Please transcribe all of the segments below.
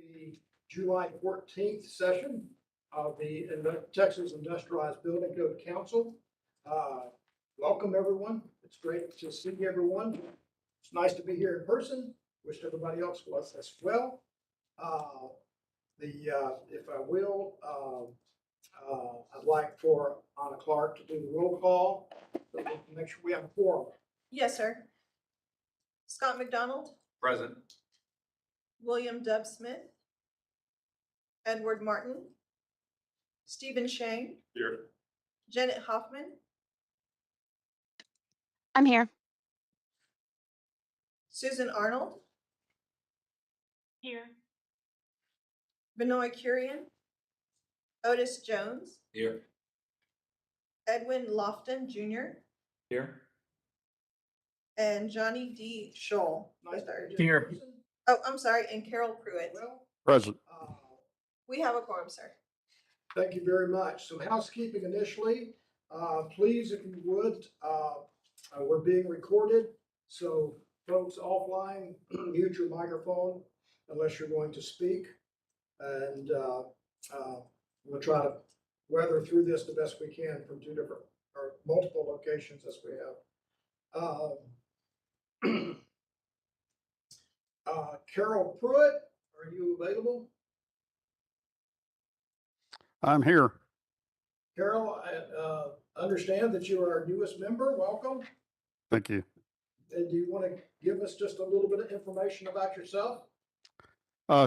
the July 14th session of the Texas Industrialized Building Code Council. Welcome, everyone. It's great to see everyone. It's nice to be here in person. Wish everybody else was as well. If I will, I'd like for Anna Clark to do the roll call, so we can make sure we have a quorum. Yes, sir. Scott McDonald, Present. William Dub Smith, Edward Martin, Stephen Shane, Here. Janet Hoffman, I'm here. Susan Arnold, Here. Benoit Curian, Otis Jones, Here. Edwin Lofton Jr., Here. and Johnny D. Scholl. Nice to III. meet you in Here. person. Oh, I'm sorry, and Carol Pruitt. Well, Present. We have a quorum, sir. thank you very much. So housekeeping initially, please, if you would, we're being recorded. So folks offline, mute your microphone unless you're going to speak. And we'll try to weather through this the best we can from two different or multiple locations as we have. Carol Pruitt, are you available? I'm here. Carol, I understand that you are our newest member. Welcome. Thank you. And do you want to give us just a little bit of information about yourself?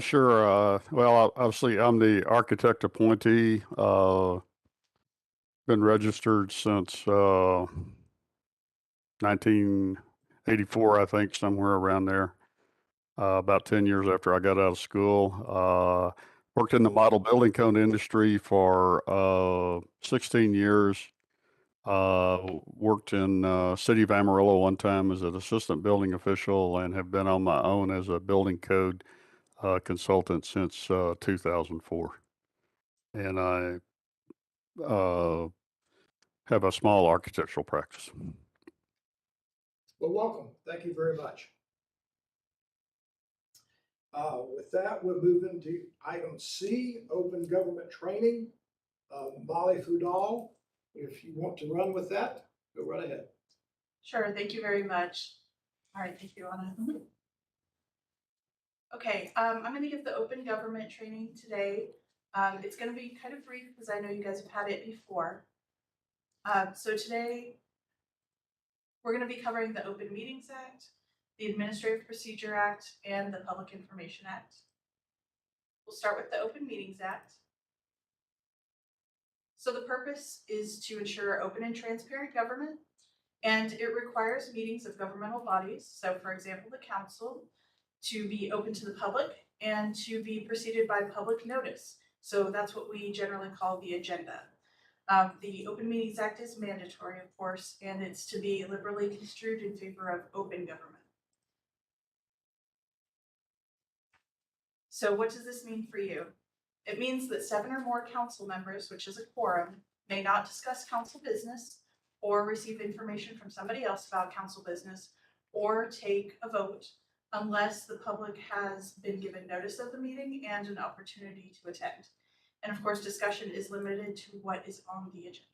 Sure. Well, obviously, I'm the architect appointee. Been registered since 1984, I think, somewhere around there. About 10 years after I got out of school. Worked in the model building code industry for 16 years. Worked in City of Amarillo one time as an assistant building official and have been on my own as a building code consultant since 2004. And I have a small architectural practice. Well, welcome. Thank you very much. With that, we'll move into item C, open government training. Molly Fudal, if you want to run with that, go right ahead. Sure, thank you very much. All right, thank you, Anna. Okay, I'm going to give the open government training today. It's going to be kind of brief because I know you guys have had it before. So today, we're going to be covering the Open Meetings Act, the Administrative Procedure Act, and the Public Information Act. We'll start with the Open Meetings Act. So the purpose is to ensure open and transparent government, and it requires meetings of governmental bodies, so for example, the council, to be open to the public and to be preceded by public notice. So that's what we generally call the agenda. The Open Meetings Act is mandatory, of course, and it's to be liberally construed in favor of open government. So what does this mean for you? It means that 7 or more council members, which is a quorum, may not discuss council business or receive information from somebody else about council business or take a vote unless the public has been given notice of the meeting and an opportunity to attend. And of course, discussion is limited to what is on the agenda.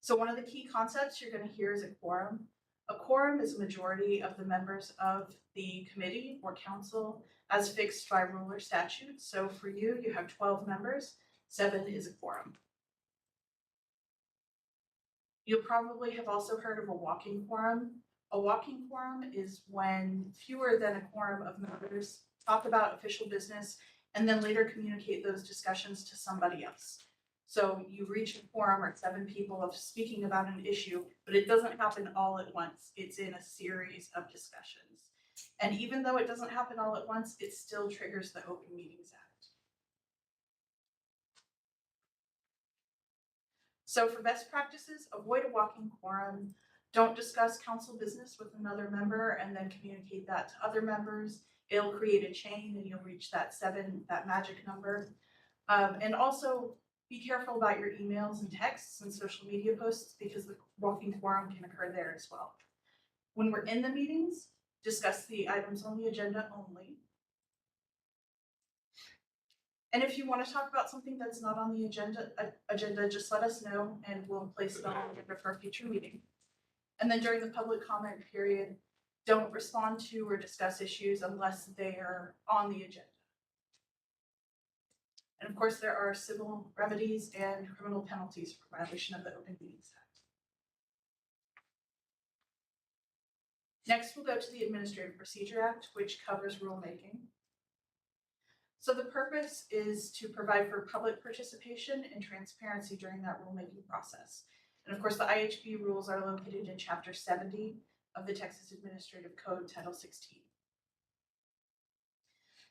So one of the key concepts you're going to hear is a quorum. A quorum is a majority of the members of the committee or council as fixed by rule or statute. So for you, you have 12 members, 7 is a quorum. You'll probably have also heard of a walking quorum. A walking quorum is when fewer than a quorum of members talk about official business and then later communicate those discussions to somebody else. So you reach a quorum or 7 people of speaking about an issue, but it doesn't happen all at once. It's in a series of discussions. And even though it doesn't happen all at once, it still triggers the Open Meetings Act. So for best practices, avoid a walking quorum. Don't discuss council business with another member and then communicate that to other members. It'll create a chain and you'll reach that 7, that magic number. And also be careful about your emails and texts and social media posts because the walking quorum can occur there as well. When we're in the meetings, discuss the items on the agenda only. And if you want to talk about something that's not on the agenda, just let us know and we'll place it on the agenda for a future meeting. And then during the public comment period, don't respond to or discuss issues unless they are on the agenda. And of course, there are civil remedies and criminal penalties for violation of the Open Meetings Act. Next, we'll go to the Administrative Procedure Act, which covers rulemaking. So the purpose is to provide for public participation and transparency during that rulemaking process. And of course, the IHB rules are located in Chapter 70 of the Texas Administrative Code, Title 16.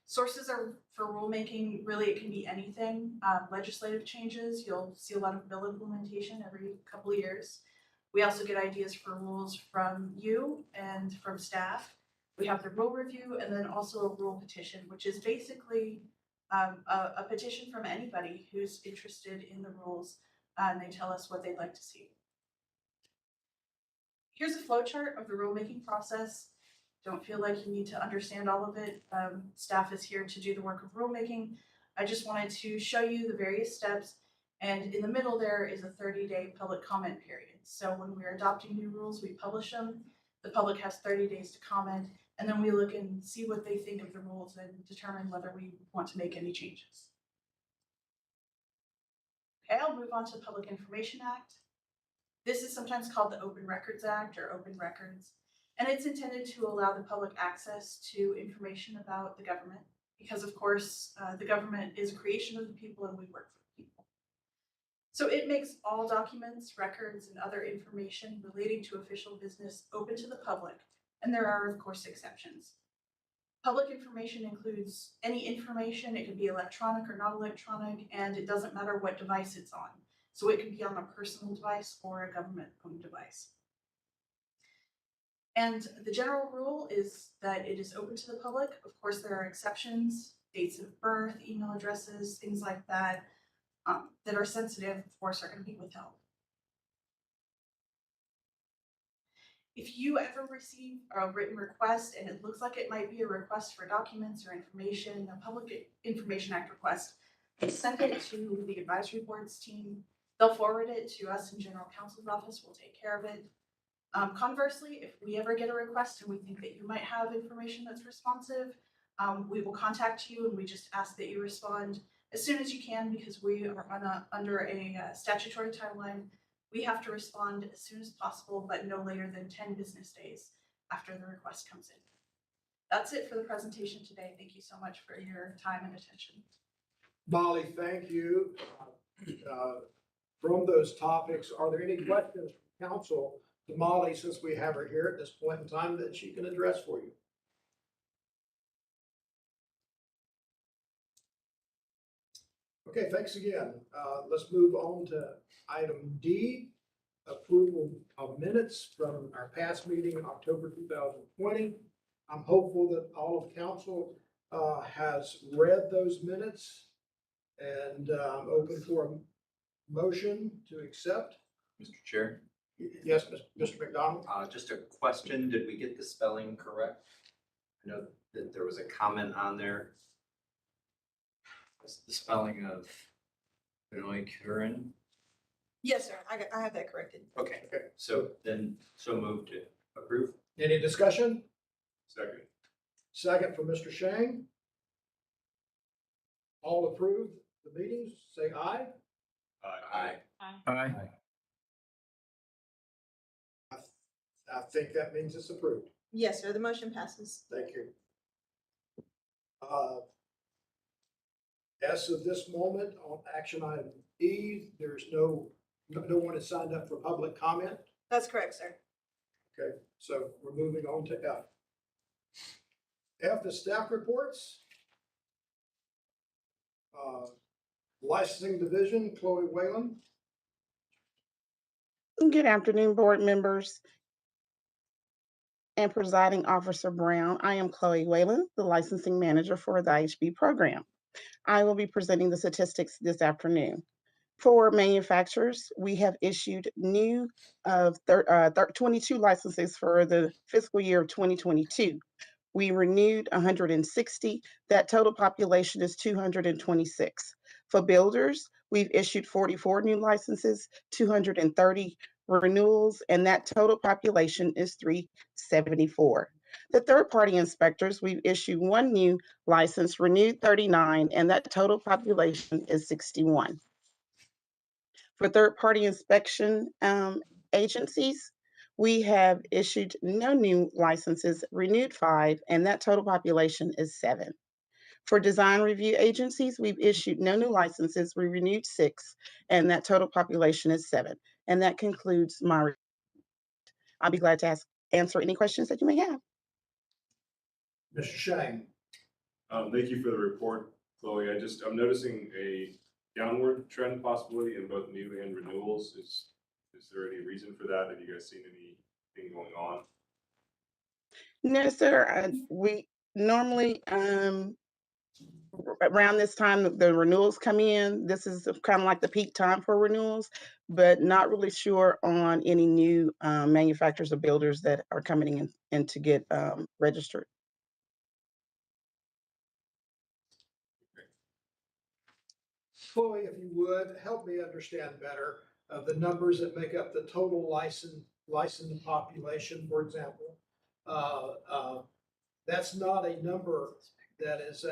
Sources are for rulemaking, really it can be anything. Legislative changes, you'll see a lot of bill implementation every couple of years. We also get ideas for rules from you and from staff. We have the rule review and then also a rule petition, which is basically a petition from anybody who's interested in the rules, and they tell us what they'd like to see. Here's a flow chart of the rulemaking process. Don't feel like you need to understand all of it. Staff is here to do the work of rulemaking. I just wanted to show you the various steps, and in the middle there is a 30-day public comment period. So when we're adopting new rules, we publish them. The public has 30 days to comment, and then we look and see what they think of the rules and determine whether we want to make any changes. Okay, I'll move on to the Public Information Act. This is sometimes called the Open Records Act or Open Records, and it's intended to allow the public access to information about the government because, of course, the government is a creation of the people and we work for the people. So it makes all documents, records, and other information relating to official business open to the public, and there are, of course, exceptions. Public information includes any information. It can be electronic or not electronic, and it doesn't matter what device it's on. So it can be on a personal device or a government-owned device. And the general rule is that it is open to the public. Of course, there are exceptions, dates of birth, email addresses, things like that, that are sensitive, of course, are going to be withheld. If you ever receive a written request and it looks like it might be a request for documents or information, a Public Information Act request, send it to the advisory boards team. They'll forward it to us in General Counsel's office. We'll take care of it. Conversely, if we ever get a request and we think that you might have information that's responsive, we will contact you and we just ask that you respond as soon as you can because we are under a statutory timeline. We have to respond as soon as possible, but no later than 10 business days after the request comes in. That's it for the presentation today. Thank you so much for your time and attention. Molly, thank you. From those topics, are there any questions from council to Molly, since we have her here at this point in time, that she can address for you? Okay, thanks again. Let's move on to item D, approval of minutes from our past meeting in October 2020. I'm hopeful that all of council has read those minutes, and I'm open for a motion to accept. Mr. Chair, Yes, Mr. McDonald? just a question, did we get the spelling correct? I know that there was a comment on there. The spelling of Benoit Curran. Yes, sir. I have that corrected. Okay, so moved to approve. Any discussion? Second. Second from Mr. Shang. All approve the meetings, say aye. Aye. Aye. I think that means it's approved. Yes, sir. The motion passes. Thank you. As of this moment, on action item E, there's no one has signed up for public comment. That's correct, sir. Okay, so we're moving on to F. F, the staff reports. Licensing Division, Chloe Whalen. Good afternoon, board members and Presiding Officer Brown. I am Chloe Whalen, the licensing manager for the IHB program. I will be presenting the statistics this afternoon. For manufacturers, we have issued new 22 licenses for the fiscal year of 2022. We renewed 160. That total population is 226. For builders, we've issued 44 new licenses, 230 renewals, and that total population is 374. The third-party inspectors, we've issued 1 new license, renewed 39, and that total population is 61. For third-party inspection agencies, we have issued no new licenses, renewed 5, and that total population is 7. For design review agencies, we've issued no new licenses, we renewed 6, and that total population is 7. And that concludes my. I'll be glad to answer any questions that you may have. Mr. Shang. Thank you for the report, Chloe. I'm noticing a downward trend possibly in both new and renewals. Is there any reason for that? Have you guys seen anything going on? No, sir. We normally, around this time, the renewals come in. This is kind of like the peak time for renewals, but not really sure on any new manufacturers or builders that are coming in to get registered. Chloe, if you would, help me understand better the numbers that make up the total licensed population, for example. That's not a number that is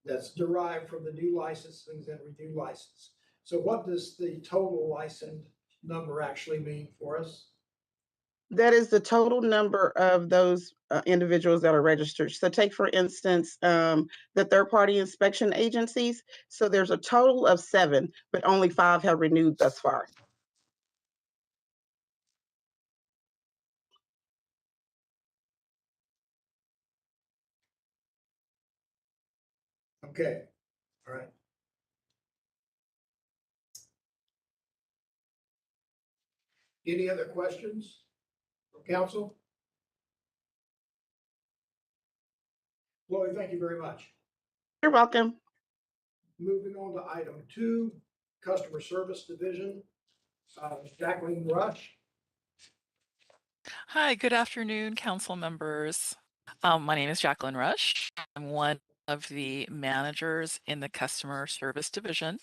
that's derived from the new licensings and renew license. So what does the total license number actually mean for us? That is the total number of those individuals that are registered. So take, for instance, the third-party inspection agencies. So there's a total of 7, but only 5 have renewed thus far. Okay, all right. Any other questions from council? Chloe, thank you very much. You're welcome. Moving on to item 2, Customer Service Division. Jacqueline Rush. Hi, good afternoon, council members. My name is Jacqueline Rush. I'm one of the managers in the customer service division.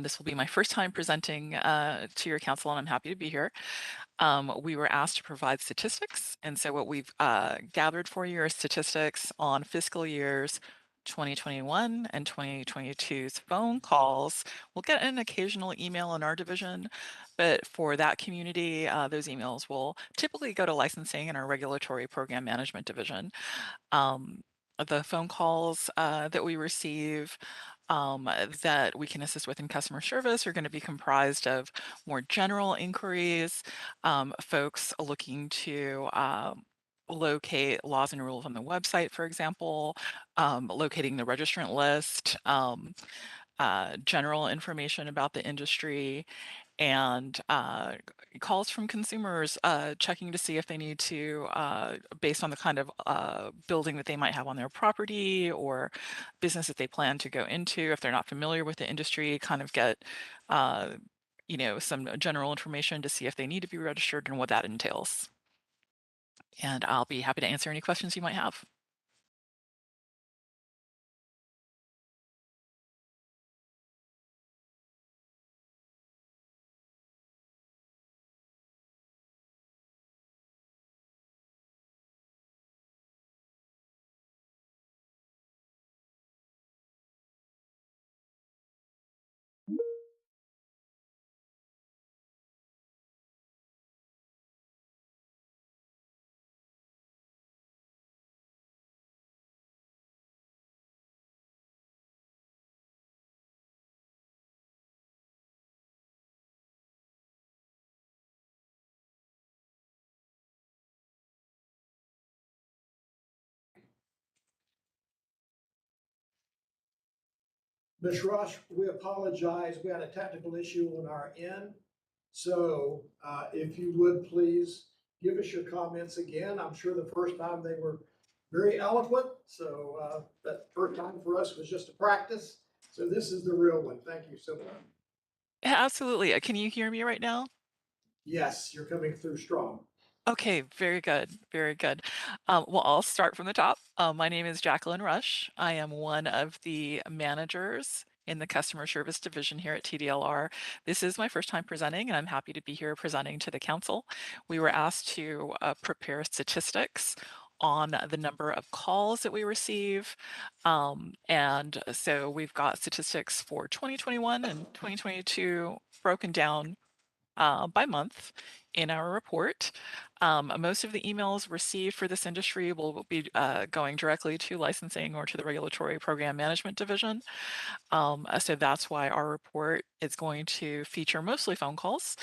This will be my first time presenting to your council, and I'm happy to be here. We were asked to provide statistics, and so what we've gathered for you are statistics on fiscal years 2021 and 2022's phone calls. We'll get an occasional email in our division, but for that community, those emails will typically go to licensing and our regulatory program management division. The phone calls that we receive that we can assist with in customer service are going to be comprised of more general inquiries, folks looking to locate laws and rules on the website, for example, locating the registrant list, general information about the industry, and calls from consumers checking to see if they need to, based on the kind of building that they might have on their property or business that they plan to go into, if they're not familiar with the industry, kind of get some general information to see if they need to be registered and what that entails. And I'll be happy to answer any questions you might have. Ms. Rush, we apologize. We had a technical issue on our end. So if you would please give us your comments again. I'm sure the first time they were very eloquent. So that first time for us was just a practice. So this is the real one. Thank you so much. Yeah, absolutely. Can you hear me right now? Yes, you're coming through strong. Okay, very good, very good. Well, I'll start from the top. My name is Jacqueline Rush. I am one of the managers in the customer service division here at TDLR. This is my first time presenting, and I'm happy to be here presenting to the council. We were asked to prepare statistics on the number of calls that we receive. And so we've got statistics for 2021 and 2022 broken down by month in our report. Most of the emails received for this industry will be going directly to licensing or to the regulatory program management division. So that's why our report is going to feature mostly phone calls.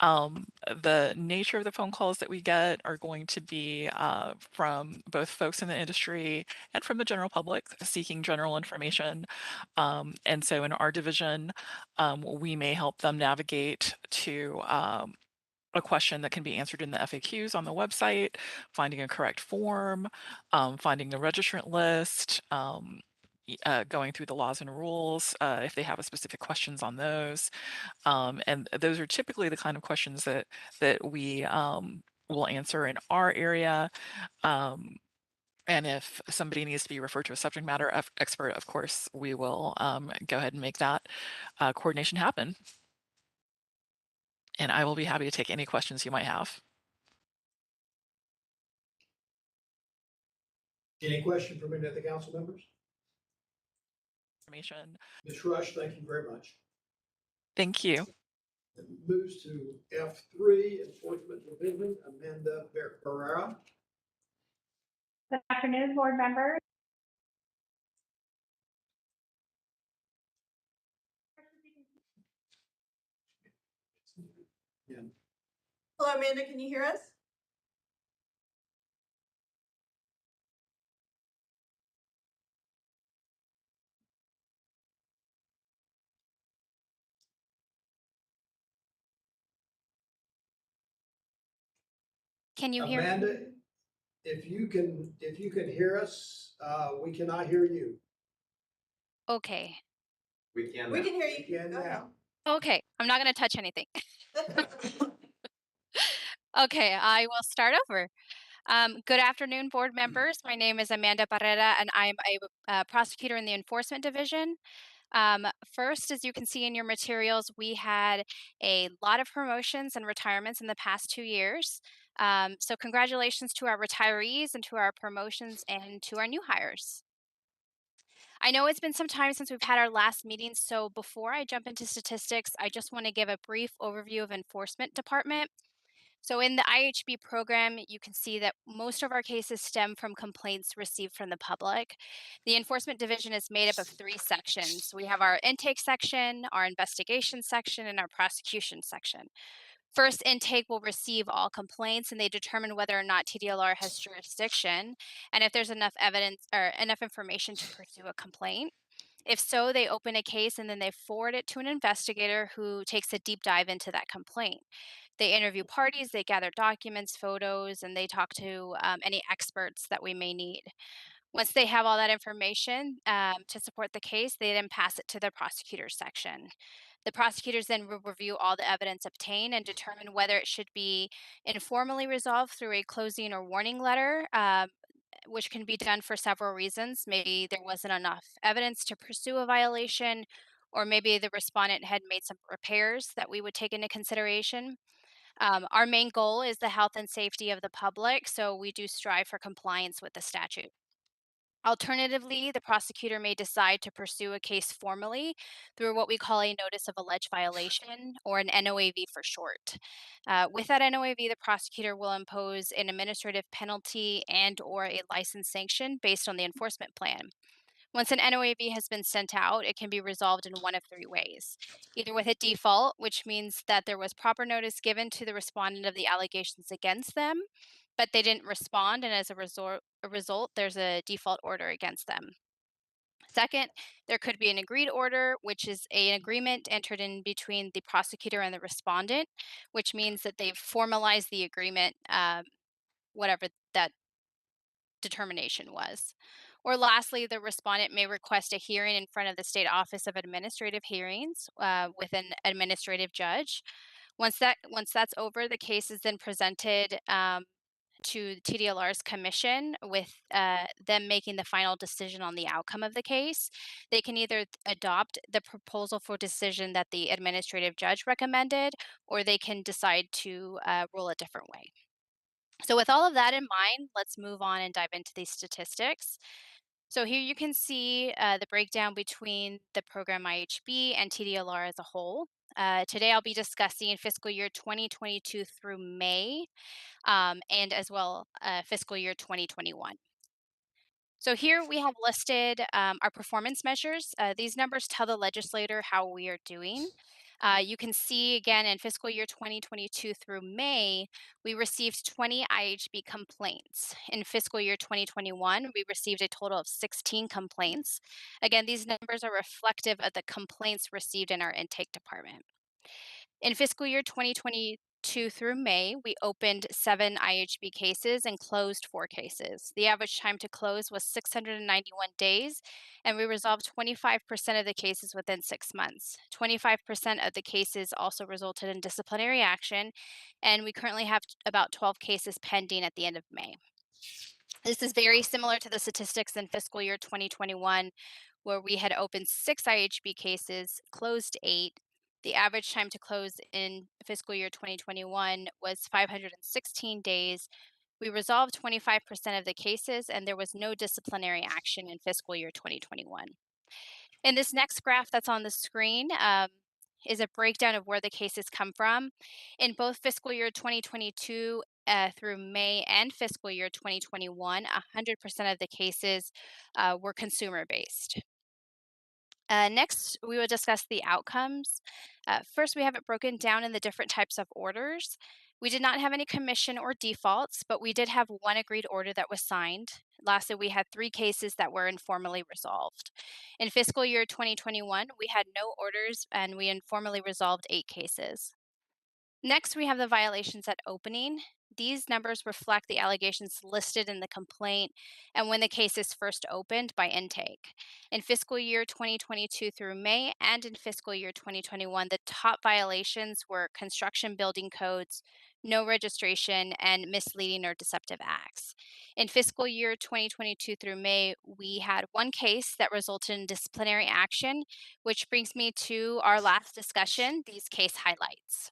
The nature of the phone calls that we get are going to be from both folks in the industry and from the general public seeking general information. And so in our division, we may help them navigate to a question that can be answered in the FAQs on the website, finding a correct form, finding the registrant list, going through the laws and rules if they have a specific questions on those. And those are typically the kind of questions that we will answer in our area. And if somebody needs to be referred to a subject matter expert, of course, we will go ahead and make that coordination happen. And I will be happy to take any questions you might have. Any question from any of the council members? Information. Ms. Rush, thank you very much. Thank you. It moves to F3, Enforcement Division, Amanda Barrera. Good afternoon, board members. Hello, Amanda, can you hear us? Can you hear me? Amanda, if you can hear us, we cannot hear you. Okay. We can We now. can hear you. We can Go ahead. now. Okay, I'm not going to touch anything. Okay, I will start over. Good afternoon, board members. My name is Amanda Barrera, and I'm a prosecutor in the Enforcement Division. First, as you can see in your materials, we had a lot of promotions and retirements in the past 2 years. So congratulations to our retirees and to our promotions and to our new hires. I know it's been some time since we've had our last meeting, so before I jump into statistics, I just want to give a brief overview of Enforcement Department. So in the IHB program, you can see that most of our cases stem from complaints received from the public. The Enforcement Division is made up of 3 sections. We have our intake section, our investigation section, and our prosecution section. First intake will receive all complaints, and they determine whether or not TDLR has jurisdiction and if there's enough evidence or enough information to pursue a complaint. If so, they open a case and then they forward it to an investigator who takes a deep dive into that complaint. They interview parties, they gather documents, photos, and they talk to any experts that we may need. Once they have all that information to support the case, they then pass it to the prosecutor's section. The prosecutors then will review all the evidence obtained and determine whether it should be informally resolved through a closing or warning letter, which can be done for several reasons. Maybe there wasn't enough evidence to pursue a violation, or maybe the respondent had made some repairs that we would take into consideration. Our main goal is the health and safety of the public, so we do strive for compliance with the statute. Alternatively, the prosecutor may decide to pursue a case formally through what we call a notice of alleged violation, or an NOAV for short. With that NOAV, the prosecutor will impose an administrative penalty and or a license sanction based on the enforcement plan. Once an NOAV has been sent out, it can be resolved in one of 3 ways. Either with a default, which means that there was proper notice given to the respondent of the allegations against them, but they didn't respond, and as a result, there's a default order against them. Second, there could be an agreed order, which is an agreement entered in between the prosecutor and the respondent, which means that they've formalized the agreement, whatever that determination was. Or lastly, the respondent may request a hearing in front of the State Office of Administrative Hearings with an administrative judge. Once that's over, the case is then presented to TDLR's commission with them making the final decision on the outcome of the case. They can either adopt the proposal for decision that the administrative judge recommended, or they can decide to rule a different way. So with all of that in mind, let's move on and dive into these statistics. So here you can see the breakdown between the program IHB and TDLR as a whole. Today I'll be discussing fiscal year 2022 through May, and as well fiscal year 2021. So here we have listed our performance measures. These numbers tell the legislator how we are doing. You can see again in fiscal year 2022 through May, we received 20 IHB complaints. In fiscal year 2021, we received a total of 16 complaints. Again, these numbers are reflective of the complaints received in our intake department. In fiscal year 2022 through May, we opened 7 IHB cases and closed 4 cases. The average time to close was 691 days, and we resolved 25% of the cases within 6 months. 25% of the cases also resulted in disciplinary action, and we currently have about 12 cases pending at the end of May. This is very similar to the statistics in fiscal year 2021, where we had opened 6 IHB cases, closed 8. The average time to close in fiscal year 2021 was 516 days. We resolved 25% of the cases, and there was no disciplinary action in fiscal year 2021. In this next graph that's on the screen is a breakdown of where the cases come from. In both fiscal year 2022 through May and fiscal year 2021, 100% of the cases were consumer-based. Next, we will discuss the outcomes. First, we have it broken down in the different types of orders. We did not have any commission or defaults, but we did have 1 agreed order that was signed. Lastly, we had 3 cases that were informally resolved. In fiscal year 2021, we had no orders and we informally resolved 8 cases. Next, we have the violations at opening. These numbers reflect the allegations listed in the complaint and when the case is first opened by intake. In fiscal year 2022 through May and in fiscal year 2021, the top violations were construction building codes, no registration, and misleading or deceptive acts. In fiscal year 2022 through May, we had 1 case that resulted in disciplinary action, which brings me to our last discussion, these case highlights.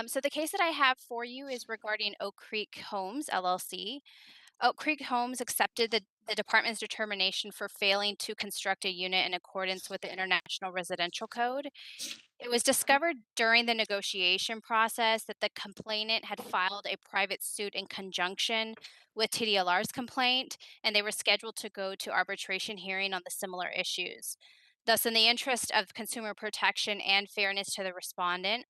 So the case that I have for you is regarding Oak Creek Homes, LLC. Oak Creek Homes accepted the department's determination for failing to construct a unit in accordance with the International Residential Code. It was discovered during the negotiation process that the complainant had filed a private suit in conjunction with TDLR's complaint, and they were scheduled to go to arbitration hearing on the similar issues. Thus, in the interest of consumer protection and fairness to the respondent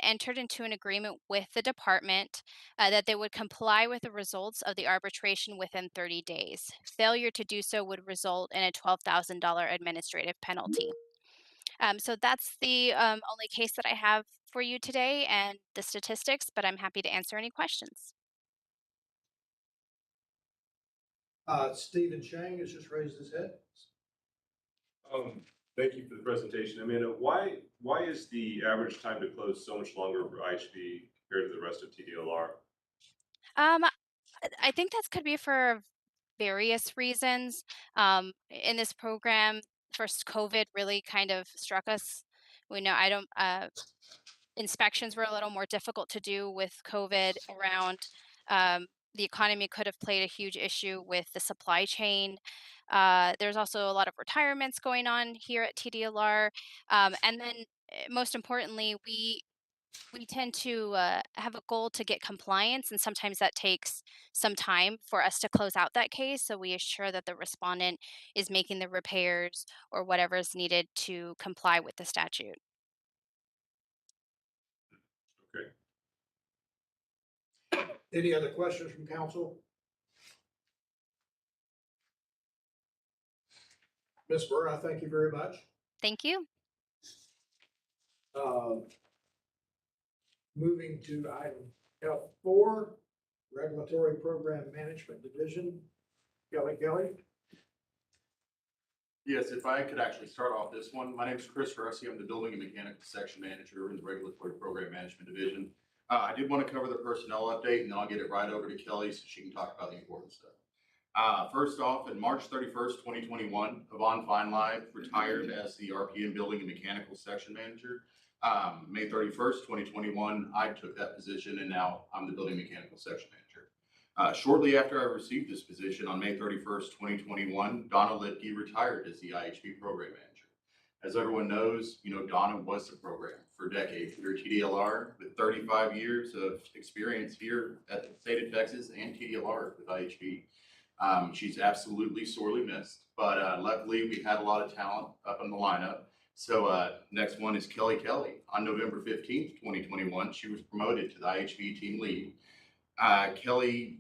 entered into an agreement with the department that they would comply with the results of the arbitration within 30 days. Failure to do so would result in a $12,000 administrative penalty. So that's the only case that I have for you today and the statistics, but I'm happy to answer any questions. Stephen Chang has just raised his head. Thank you for the presentation. Amanda, why is the average time to close so much longer for IHB compared to the rest of TDLR? I think that could be for various reasons. In this program, first COVID really kind of struck us. We know inspections were a little more difficult to do with COVID around. The economy could have played a huge issue with the supply chain. There's also a lot of retirements going on here at TDLR. And then most importantly, we tend to have a goal to get compliance, and sometimes that takes some time for us to close out that case. So we assure that the respondent is making the repairs or whatever is needed to comply with the statute. Okay. Any other questions from council? Ms. Burr, I thank you very much. Thank you. Moving to item F4, Regulatory Program Management Division. Kelly. Yes, if I could actually start off this one. My name is Chris Russi. I'm the Building and Mechanical Section Manager in the Regulatory Program Management Division. I did want to cover the personnel update, and then I'll get it right over to Kelly so she can talk about the important stuff. First off, in March 31st, 2021, Yvonne Feinleib retired as the RPM Building and Mechanical Section Manager. May 31st, 2021, I took that position, and now I'm the Building Mechanical Section Manager. Shortly after I received this position on May 31st, 2021, Donna Lipke retired as the IHB Program Manager. As everyone knows, Donna was the program for decades here at Tdlr with 35 years of experience here at the state of Texas and Tdlr with IHB. She's absolutely sorely missed, but luckily we had a lot of talent up in the lineup. So next one is Kelly Kelly. On November 15th, 2021, she was promoted to the IHB team lead. Kelly,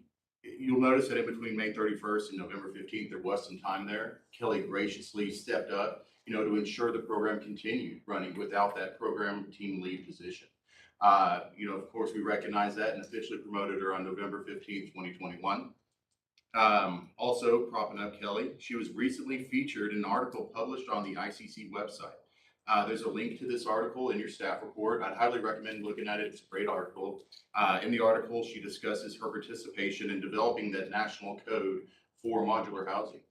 you'll notice that in between May 31st and November 15th, there was some time there. Kelly graciously stepped up, to ensure the program continued running without that program team lead position. Of course, we recognize that and officially promoted her on November 15th, 2021. Also propping up Kelly, she was recently featured in an article published on the ICC website. There's a link to this article in your staff report. I'd highly recommend looking at it. It's a great article. In the article, she discusses her participation in developing that national code for modular housing.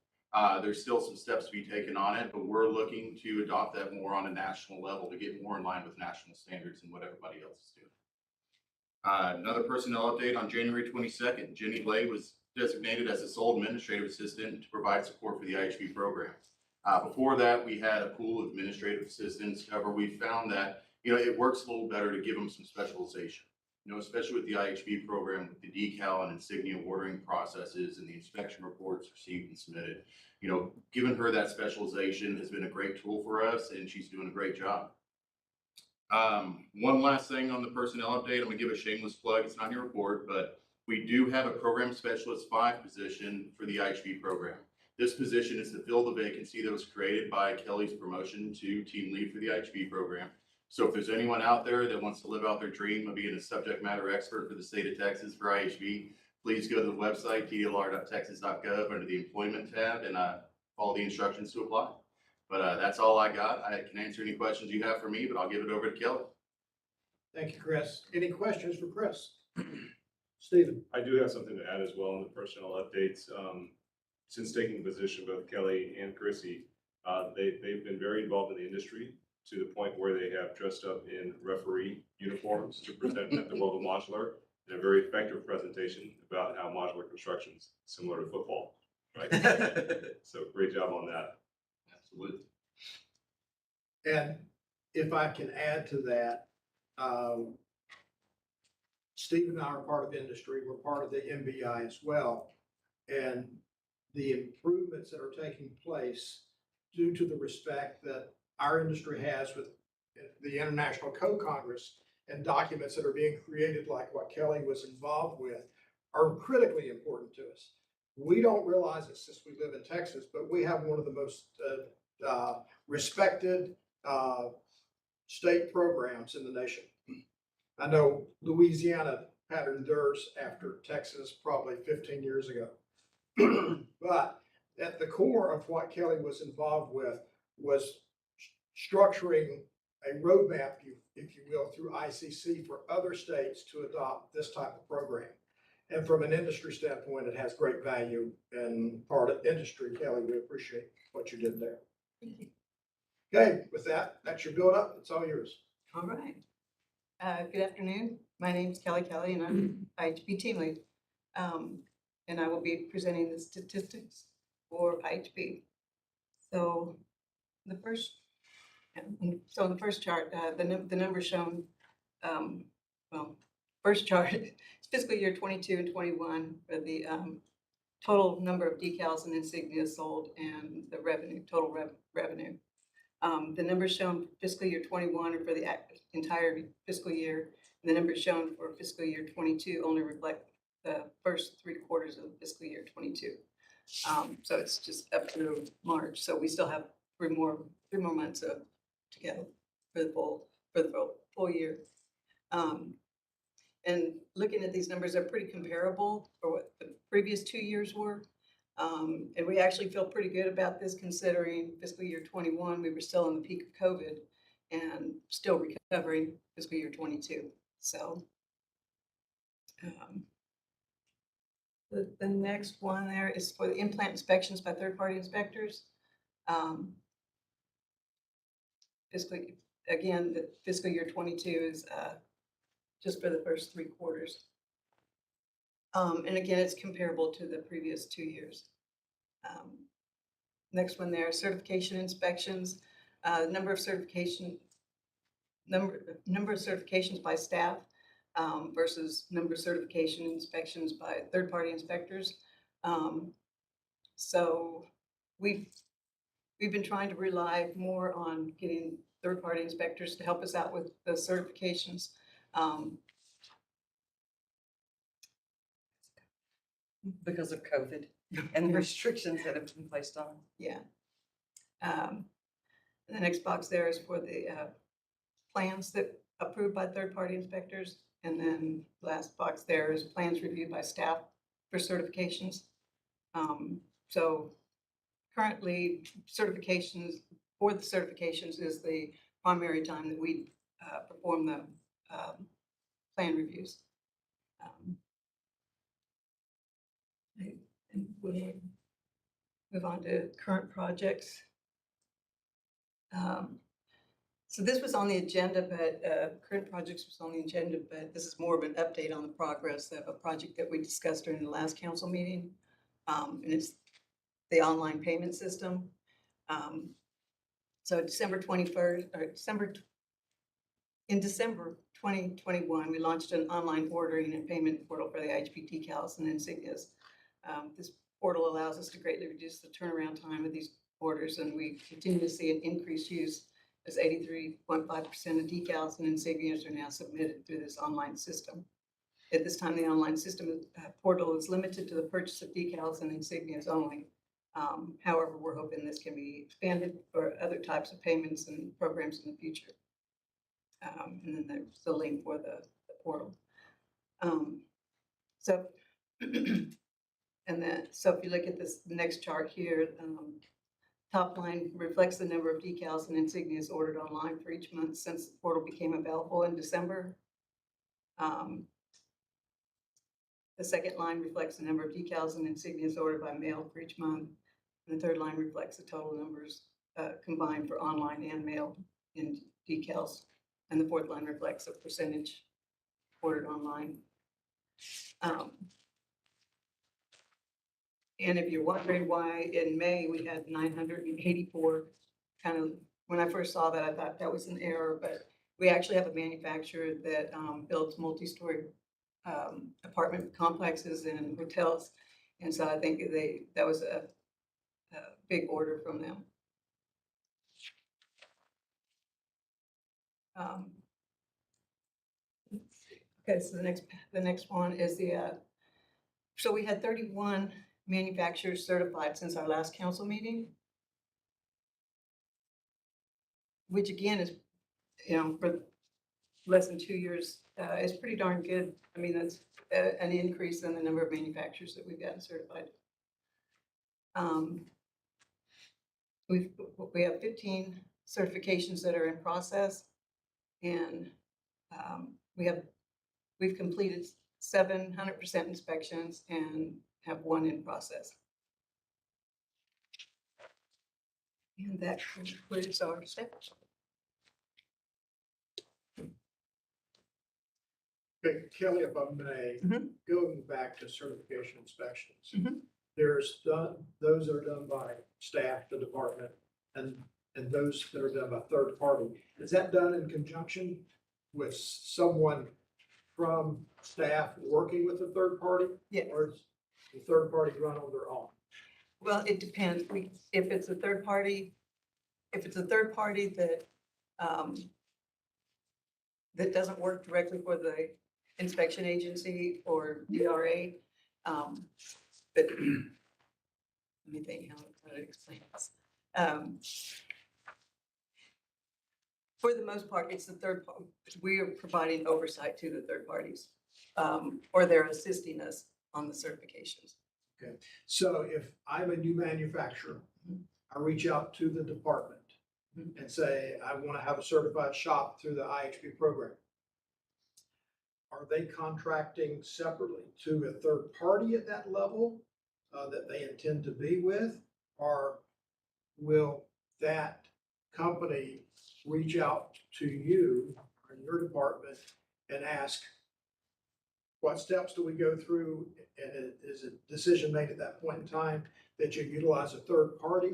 There's still some steps to be taken on it, but we're looking to adopt that more on a national level to get more in line with national standards and what everybody else is doing. Another personnel update on January 22nd, Jenny Lay was designated as the sole administrative assistant to provide support for the IHB program. Before that, we had a pool of administrative assistants. However, we found that, it works a little better to give them some specialization, especially with the IHB program, with the decal and insignia ordering processes and the inspection reports received and submitted. Giving her that specialization has been a great tool for us, and she's doing a great job. One last thing on the personnel update, I'm gonna give a shameless plug. It's not in your report, but we do have a program specialist 5 position for the IHB program. This position is to fill the vacancy that was created by Kelly's promotion to team lead for the IHB program. So if there's anyone out there that wants to live out their dream of being a subject matter expert for the state of Texas for IHB, please go to the website, tdlr.texas.gov, under the employment tab, and follow the instructions to apply. But that's all I got. I can answer any questions you have for me, but I'll give it over to Kelly. Thank you, Chris. Any questions for Chris? Stephen? I do have something to add as well in the personnel updates. Since taking the position, both Kelly and Chrissy, they've been very involved in the industry to the point where they have dressed up in referee uniforms to present at the World of Modular in a very effective presentation about how modular construction is similar to football, right? So great job on that. Absolutely. And if I can add to that, Steve and I are part of industry. We're part of the MBI as well. And the improvements that are taking place due to the respect that our industry has with the International Code Congress and documents that are being created like what Kelly was involved with are critically important to us. We don't realize it since we live in Texas, but we have one of the most respected state programs in the nation. I know Louisiana patterned theirs after Texas probably 15 years ago. But at the core of what Kelly was involved with was structuring a roadmap, if you will, through ICC for other states to adopt this type of program. And from an industry standpoint, it has great value, and part of industry, Kelly, we appreciate what you did there. Okay, with that, that's your build up. It's all yours. All right. Good afternoon. My name is Kelly Kelly, and I'm IHB team lead. And I will be presenting the statistics for IHB. So the first chart, the numbers shown, first chart is fiscal year 22 and 21 for the total number of decals and insignia sold and the revenue, total revenue. The numbers shown for fiscal year 21 are for the entire fiscal year. And the numbers shown for fiscal year 22 only reflect the first 3 quarters of fiscal year 22. So it's just up through March. So we still have 3 more months to go for the full year. And looking at these numbers, they're pretty comparable for what the previous 2 years were. And we actually feel pretty good about this considering fiscal year 21, we were still in the peak of COVID and still recovering fiscal year 22. So the next one there is for the implant inspections by third-party inspectors. Again, the fiscal year 22 is just for the first 3 quarters. And again, it's comparable to the previous 2 years. Next one there, certification inspections, number of certifications by staff versus number of certification inspections by third-party inspectors. So we've been trying to rely more on getting third-party inspectors to help us out with the certifications. Because of COVID and the restrictions that have been placed on. Yeah. The next box there is for the plans that approved by third-party inspectors. And then last box there is plans reviewed by staff for certifications. So currently certifications, for the certifications is the primary time that we perform the plan reviews. And we'll move on to current projects. So this was on the agenda, but current projects was on the agenda, but this is more of an update on the progress of a project that we discussed during the last council meeting. And it's the online payment system. So December 21st, or in December 2021, we launched an online ordering and payment portal for the IHP decals and insignias. This portal allows us to greatly reduce the turnaround time of these orders, and we continue to see an increased use as 83.5% of decals and insignias are now submitted through this online system. At this time, the online system portal is limited to the purchase of decals and insignias only. However, we're hoping this can be expanded for other types of payments and programs in the future. And then there's the link for the portal. So if you look at this next chart here, top line reflects the number of decals and insignias ordered online for each month since the portal became available in December. The second line reflects the number of decals and insignias ordered by mail for each month. And the third line reflects the total numbers combined for online and mail in decals. And the fourth line reflects the percentage ordered online. And if you're wondering why in May we had 984, when I first saw that, I thought that was an error, but we actually have a manufacturer that builds multi-story apartment complexes and hotels. And so I think that was a big order from them. Okay, so the next one is so we had 31 manufacturers certified since our last council meeting, which again is, for less than 2 years, is pretty darn good. I mean, that's an increase in the number of manufacturers that we've gotten certified. We have 15 certifications that are in process, and we've completed 700% inspections and have 1 in process. And that concludes our steps. Okay, Kelly, if I may, going back to certification inspections, those are done by staff, the department, and those that are done by third party. Is that done in conjunction with someone from staff working with the third party? Yeah. Or is the third party run on their own? Well, it depends. If it's a third party that that doesn't work directly for the inspection agency or DRA, but let me think how to explain this. For the most part, it's the third party. We are providing oversight to the third parties, or they're assisting us on the certifications. So if I'm a new manufacturer, I reach out to the department and say, I want to have a certified shop through the IHP program. Are they contracting separately to a third party at that level that they intend to be with? Or will that company reach out to you or your department and ask, what steps do we go through? And is a decision made at that point in time that you utilize a third party?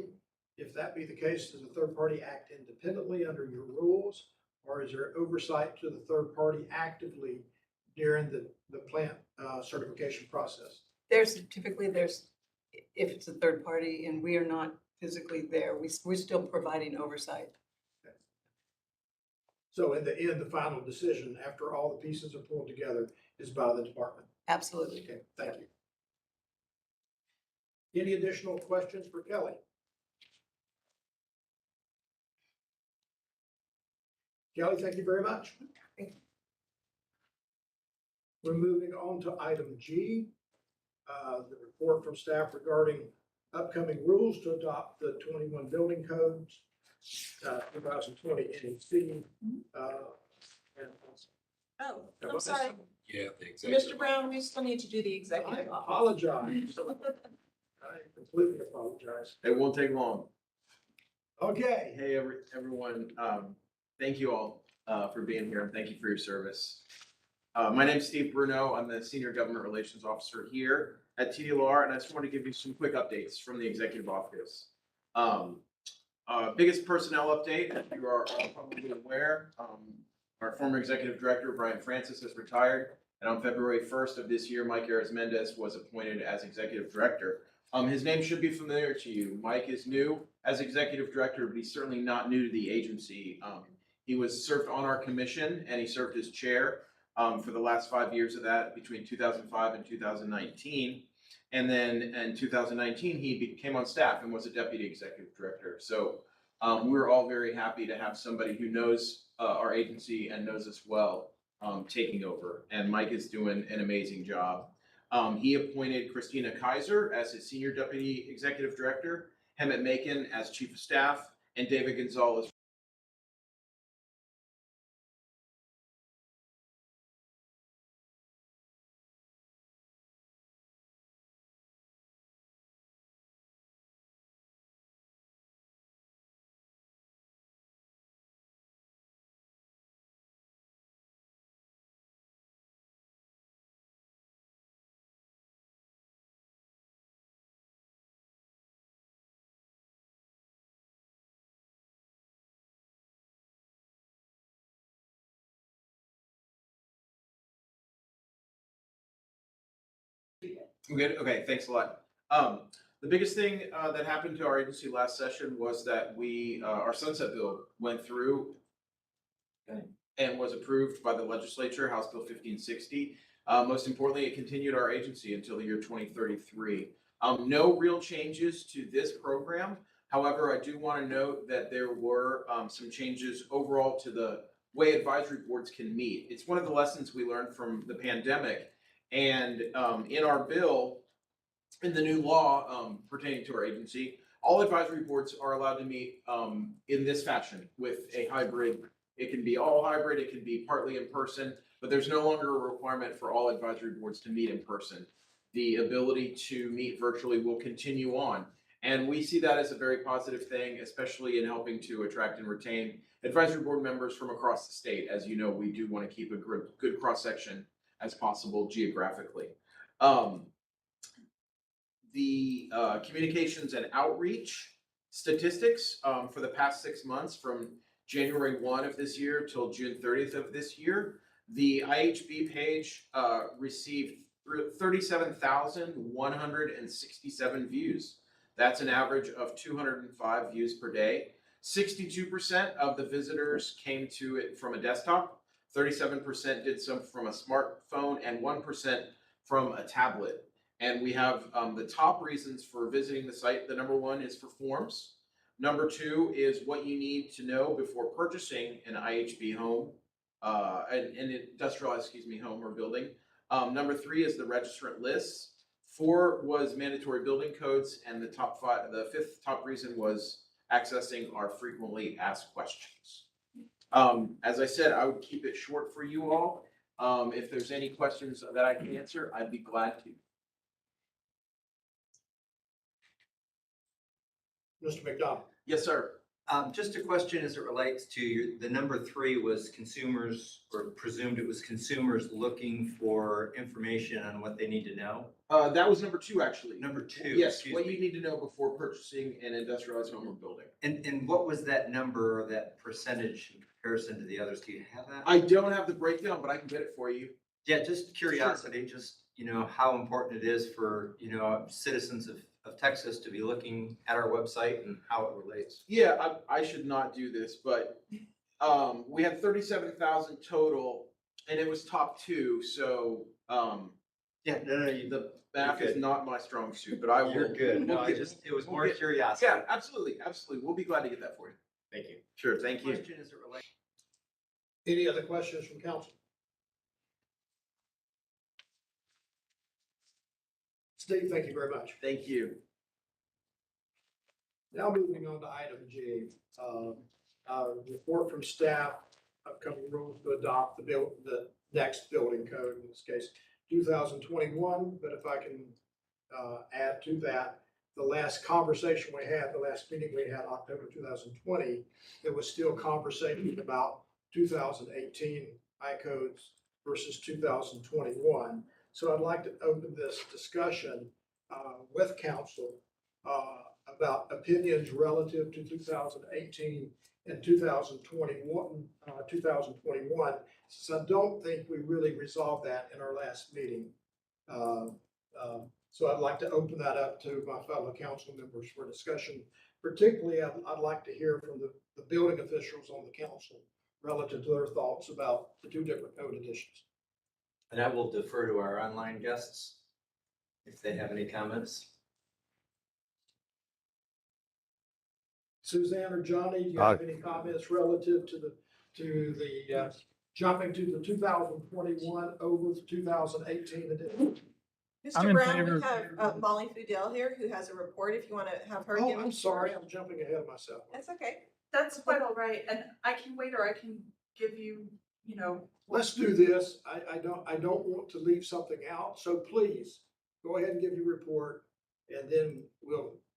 If that be the case, does the third party act independently under your rules? Or is there oversight to the third party actively during the plant certification process? Typically, if it's a third party and we are not physically there, we're still providing oversight. So in the end, the final decision, after all the pieces are pulled together, is by the department. Absolutely. Okay, thank you. Any additional questions for Kelly? Kelly, thank you very much. We're moving on to item G, the report from staff regarding upcoming rules to adopt the 21 building codes, 2020 NEC. Oh, I'm I'm sorry. Yeah, the executive. Mr. Brown, we still need to do the I executive. apologize. I completely apologize. It won't take long. Okay. Hey, everyone. Thank you all for being here. Thank you for your service. My name is Steve Bruno. I'm the Senior Government Relations Officer here at Tdlr, and I just want to give you some quick updates from the Executive Office. Biggest personnel update, as you are all probably aware, our former Executive Director, Brian Francis, has retired, and on February 1st of this year, Mike Ares-Mendez was appointed as Executive Director. His name should be familiar to you. Mike is new as Executive Director, but he's certainly not new to the agency. He was served on our commission, and he served as chair for the last 5 years of that, between 2005 and 2019. And then in 2019, he came on staff and was a Deputy Executive Director. So we're all very happy to have somebody who knows our agency and knows us well taking over. And Mike is doing an amazing job. He appointed Christina Kaiser as his Senior Deputy Executive Director, Hemet Macon as Chief of Staff, and David Gonzalez Good. Okay, thanks a lot. The biggest thing that happened to our agency last session was that our sunset bill went through and was approved by the legislature, House Bill 1560. Most importantly, it continued our agency until the year 2033. No real changes to this program. However, I do want to note that there were some changes overall to the way advisory boards can meet. It's one of the lessons we learned from the pandemic. And in our bill, in the new law pertaining to our agency, all advisory boards are allowed to meet in this fashion with a hybrid. It can be all hybrid, it can be partly in person, but there's no longer a requirement for all advisory boards to meet in person. The ability to meet virtually will continue on. And we see that as a very positive thing, especially in helping to attract and retain advisory board members from across the state. As you know, we do want to keep a good cross-section as possible geographically. The communications and outreach statistics for the past 6 months, from January 1 of this year till June 30th of this year, the IHB page received 37,167 views. That's an average of 205 views per day. 62% of the visitors came to it from a desktop, 37% did some from a smartphone, and 1% from a tablet. And we have the top reasons for visiting the site. The number one is for forms. Number two is what you need to know before purchasing an IHB home, an industrialized, home or building. Number three is the registrant lists. 4 was mandatory building codes, and the fifth top reason was accessing our frequently asked questions. As I said, I would keep it short for you all. If there's any questions that I can answer, I'd be glad to. Mr. McDonald? Yes, sir. Just a question as it relates to the number 3 was consumers, or presumed it was consumers looking for information on what they need to know. That was number 2, actually. Number 2. Yes, excuse what me. you need to know before purchasing an industrialized home or building. And what was that number, or that percentage in comparison to the others? Do you have that? I don't have the breakdown, but I can get it for you. Yeah, just curiosity, just, how important it is for, citizens of Texas to be looking at our website and how it relates. Yeah, I should not do this, but we had 37,000 total, and it was top 2, so Yeah, no, the math You're is good. not my strong suit, but I will. you're good. No, we'll get- it was we'll more get- curiosity. Yeah, absolutely. We'll be glad to get that for you. Thank you. Sure, thank you. Question as it relates. Any other questions from council? Steve, thank you very much. Thank you. Now moving on to item G, report from staff, upcoming rules to adopt the next building code, in this case, 2021. But if I can add to that, the last conversation we had, the last meeting we had, October 2020, there was still conversation about 2018 I-codes versus 2021. So I'd like to open this discussion with council about opinions relative to 2018 and 2021, since I don't think we really resolved that in our last meeting. So I'd like to open that up to my fellow council members for discussion. Particularly, I'd like to hear from the building officials on the council relative to their thoughts about the 2 different code editions. And I will defer to our online guests if they have any comments. Suzanne or Johnny, do you have any comments relative to the jumping to the 2021 over the 2018 edition? Mr. Brown, we have Molly Fudel here who has a report if you want to have her. Oh, give I'm us sorry, yours. I'm jumping ahead of myself. That's okay. That's quite all right, and I can wait, or I can give you, Let's do this. I don't want to leave something out, so please go ahead and give your report. And then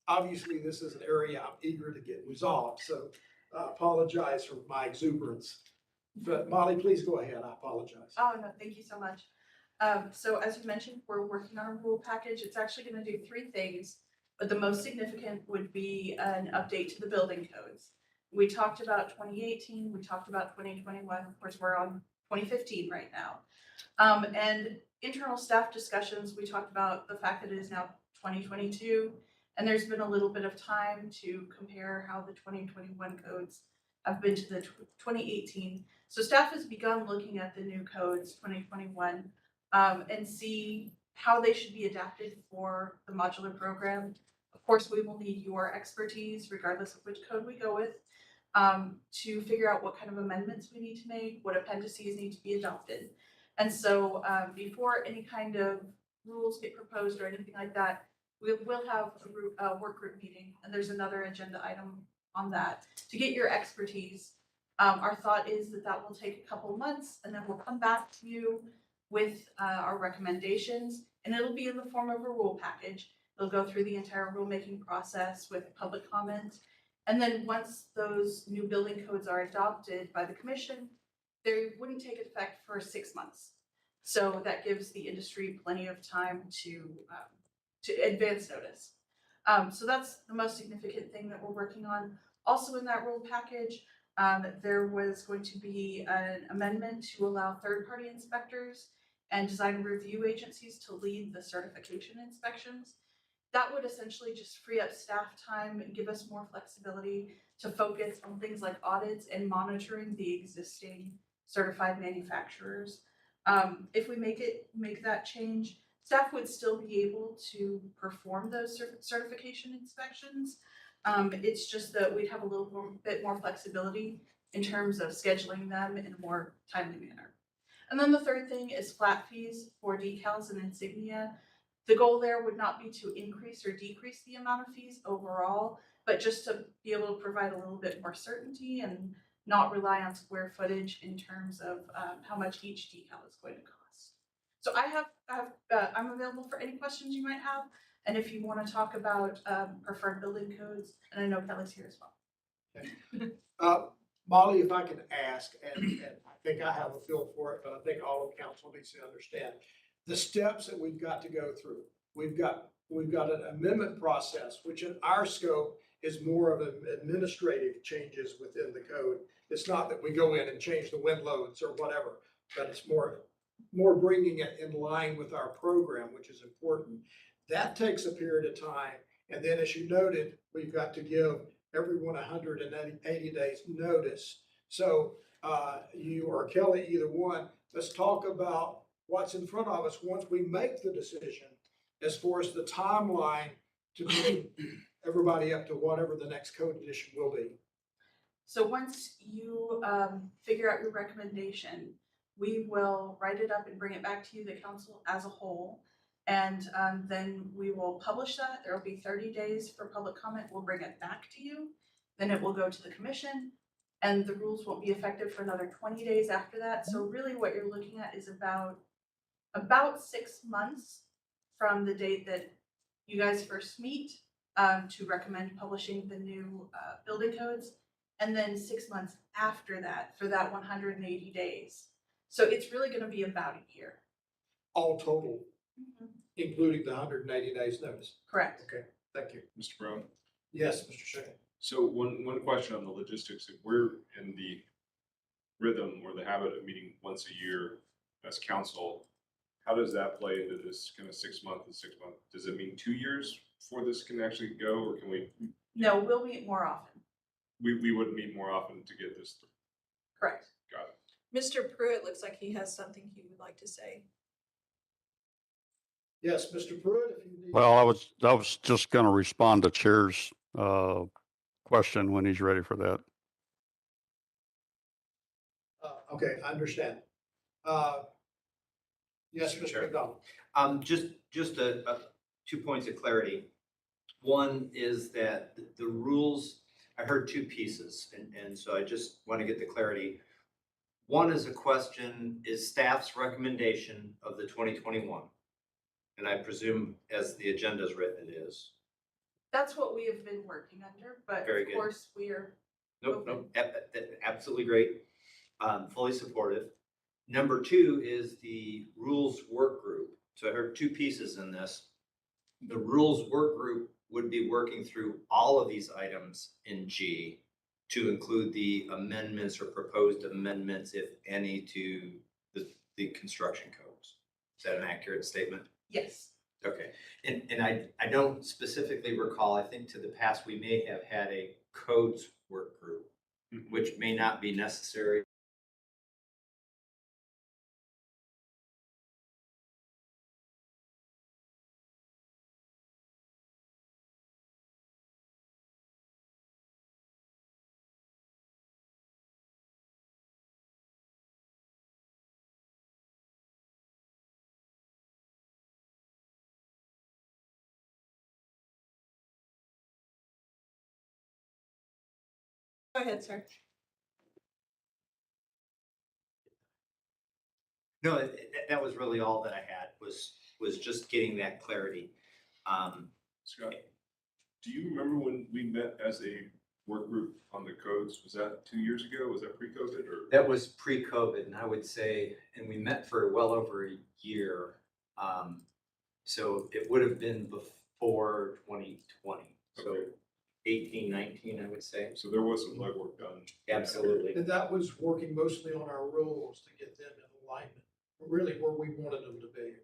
obviously this is an area I'm eager to get resolved, so I apologize for my exuberance. But Molly, please go ahead. I apologize. Oh, no, thank you so much. So as you mentioned, we're working on a rule package. It's actually gonna do 3 things, but the most significant would be an update to the building codes. We talked about 2018, we talked about 2021, of course, we're on 2015 right now. And internal staff discussions, we talked about the fact that it is now 2022, and there's been a little bit of time to compare how the 2021 codes have been to the 2018. So staff has begun looking at the new codes, 2021, and see how they should be adapted for the modular program. Of course, we will need your expertise, regardless of which code we go with, to figure out what kind of amendments we need to make, what appendices need to be adopted. And so before any kind of rules get proposed or anything like that, we will have a work group meeting, and there's another agenda item on that to get your expertise. Our thought is that will take a couple months, and then we'll come back to you with our recommendations, and it'll be in the form of a rule package. It'll go through the entire rulemaking process with public comment. And then once those new building codes are adopted by the commission, they wouldn't take effect for 6 months. So that gives the industry plenty of time to advance notice. So that's the most significant thing that we're working on. Also in that rule package, there was going to be an amendment to allow third-party inspectors and design review agencies to lead the certification inspections. That would essentially just free up staff time and give us more flexibility to focus on things like audits and monitoring the existing certified manufacturers. If we make that change, staff would still be able to perform those certification inspections. It's just that we'd have a little bit more flexibility in terms of scheduling them in a more timely manner. And then the third thing is flat fees for decals and insignia. The goal there would not be to increase or decrease the amount of fees overall, but just to be able to provide a little bit more certainty and not rely on square footage in terms of how much each decal is going to cost. So I'm available for any questions you might have, and if you want to talk about preferred building codes, and I know Kelly's here as well. Molly, if I can ask, and I think I have a feel for it, but I think all of council needs to understand the steps that we've got to go through. We've got an amendment process, which in our scope is more of an administrative changes within the code. It's not that we go in and change the wind loads or whatever, but it's more bringing it in line with our program, which is important. That takes a period of time. And then, as you noted, we've got to give everyone 180 days notice. So you or Kelly, either one, let's talk about what's in front of us once we make the decision as far as the timeline to bring everybody up to whatever the next code edition will be. So once you figure out your recommendation, we will write it up and bring it back to you, the council as a whole. And then we will publish that. There will be 30 days for public comment. We'll bring it back to you. Then it will go to the commission, and the rules won't be effective for another 20 days after that. So really what you're looking at is about 6 months from the date that you guys first meet to recommend publishing the new building codes, and then 6 months after that for that 180 days. So it's really going to be about a year. All total, including the 180 days notice. Correct. Okay, thank you. Mr. Brown? Yes, Mr. Shane. So one question on the logistics. If we're in the rhythm or the habit of meeting once a year as council, how does that play into this kind of 6 month and 6 month? Does it mean 2 years before this can actually go, or can we? No, we'll meet more often. We would meet more often to get this through. Correct. Got it. Mr. Pruitt looks like he has something he would like to say. Yes, Mr. Pruitt, if you need. Well, I was just going to respond to Chair's question when he's ready for that. Okay, I understand. Yes, Mr. McDonald. Just 2 points of clarity. One is that the rules, I heard two pieces, and so I just want to get the clarity. One is a question, is staff's recommendation of the 2021? And I presume as the agenda is written, it is. That's what we have been working under, but Very of good. course we are. Nope, absolutely great. Fully supportive. Number two is the rules work group. So I heard two pieces in this. The rules work group would be working through all of these items in G to include the amendments or proposed amendments, if any, to the construction codes. Is that an accurate statement? Yes. Okay, and I don't specifically recall, I think to the past, we may have had a codes work group, which may not be necessary. Go ahead, sir. No, that was really all that I had, was just getting that clarity. Scott, do you remember when we met as a work group on the codes? Was that 2 years ago? Was that pre-COVID or? That was pre-COVID, and I would say, and we met for well over a year. So it would have been before 2020. So Okay. 18, 19, I would say. So there was some legwork done. Absolutely. And that was working mostly on our rules to get them in alignment, really where we wanted them to be.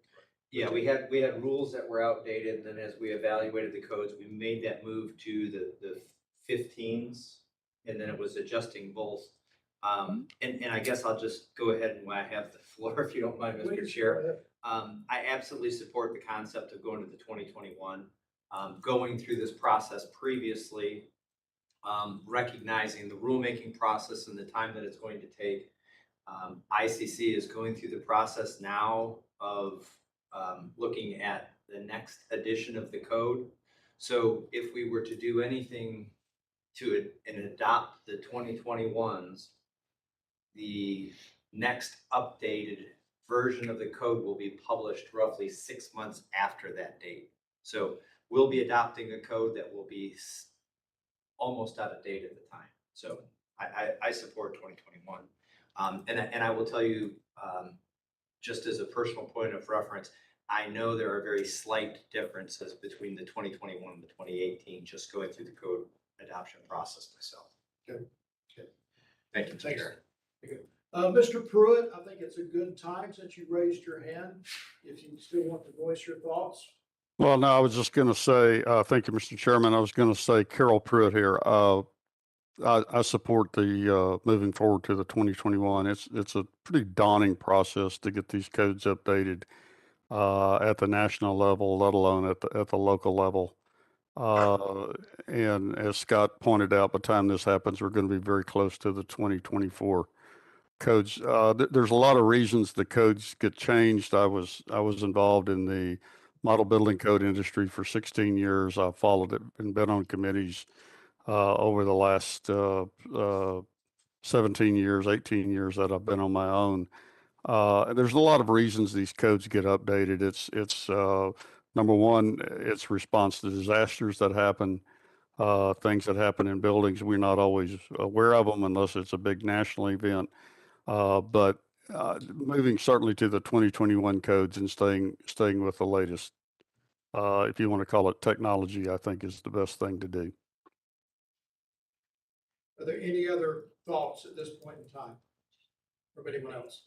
Yeah, we had rules that were outdated, and then as we evaluated the codes, we made that move to the 15s, and then it was adjusting both. And I guess I'll just go ahead and I have the floor, if you don't mind, Mr. Chair. I absolutely support the concept of going to the 2021. Going through this process previously, recognizing the rulemaking process and the time that it's going to take. ICC is going through the process now of looking at the next edition of the code. So if we were to do anything and adopt the 2021s, the next updated version of the code will be published roughly 6 months after that date. So we'll be adopting a code that will be almost out of date at the time. So I support 2021. And I will tell you, just as a personal point of reference, I know there are very slight differences between the 2021 and the 2018, just going through the code adoption process myself. Good. Good. Thank you, Mr. Thanks. Chair. Mr. Pruitt, I think it's a good time since you raised your hand, if you still want to voice your thoughts. Well, no, I was just going to say, thank you, Mr. Chairman. I was going to say Carol Pruitt here. I support the moving forward to the 2021. It's a pretty daunting process to get these codes updated at the national level, let alone at the local level. And as Scott pointed out, by the time this happens, we're going to be very close to the 2024 codes. There's a lot of reasons the codes get changed. I was involved in the model building code industry for 16 years. I followed it and been on committees over the last 17 years, 18 years that I've been on my own. There's a lot of reasons these codes get updated. It's number one, it's response to disasters that happen, things that happen in buildings. We're not always aware of them unless it's a big national event. But moving certainly to the 2021 codes and staying with the latest, if you want to call it technology, I think is the best thing to do. Are there any other thoughts at this point in time from anyone else?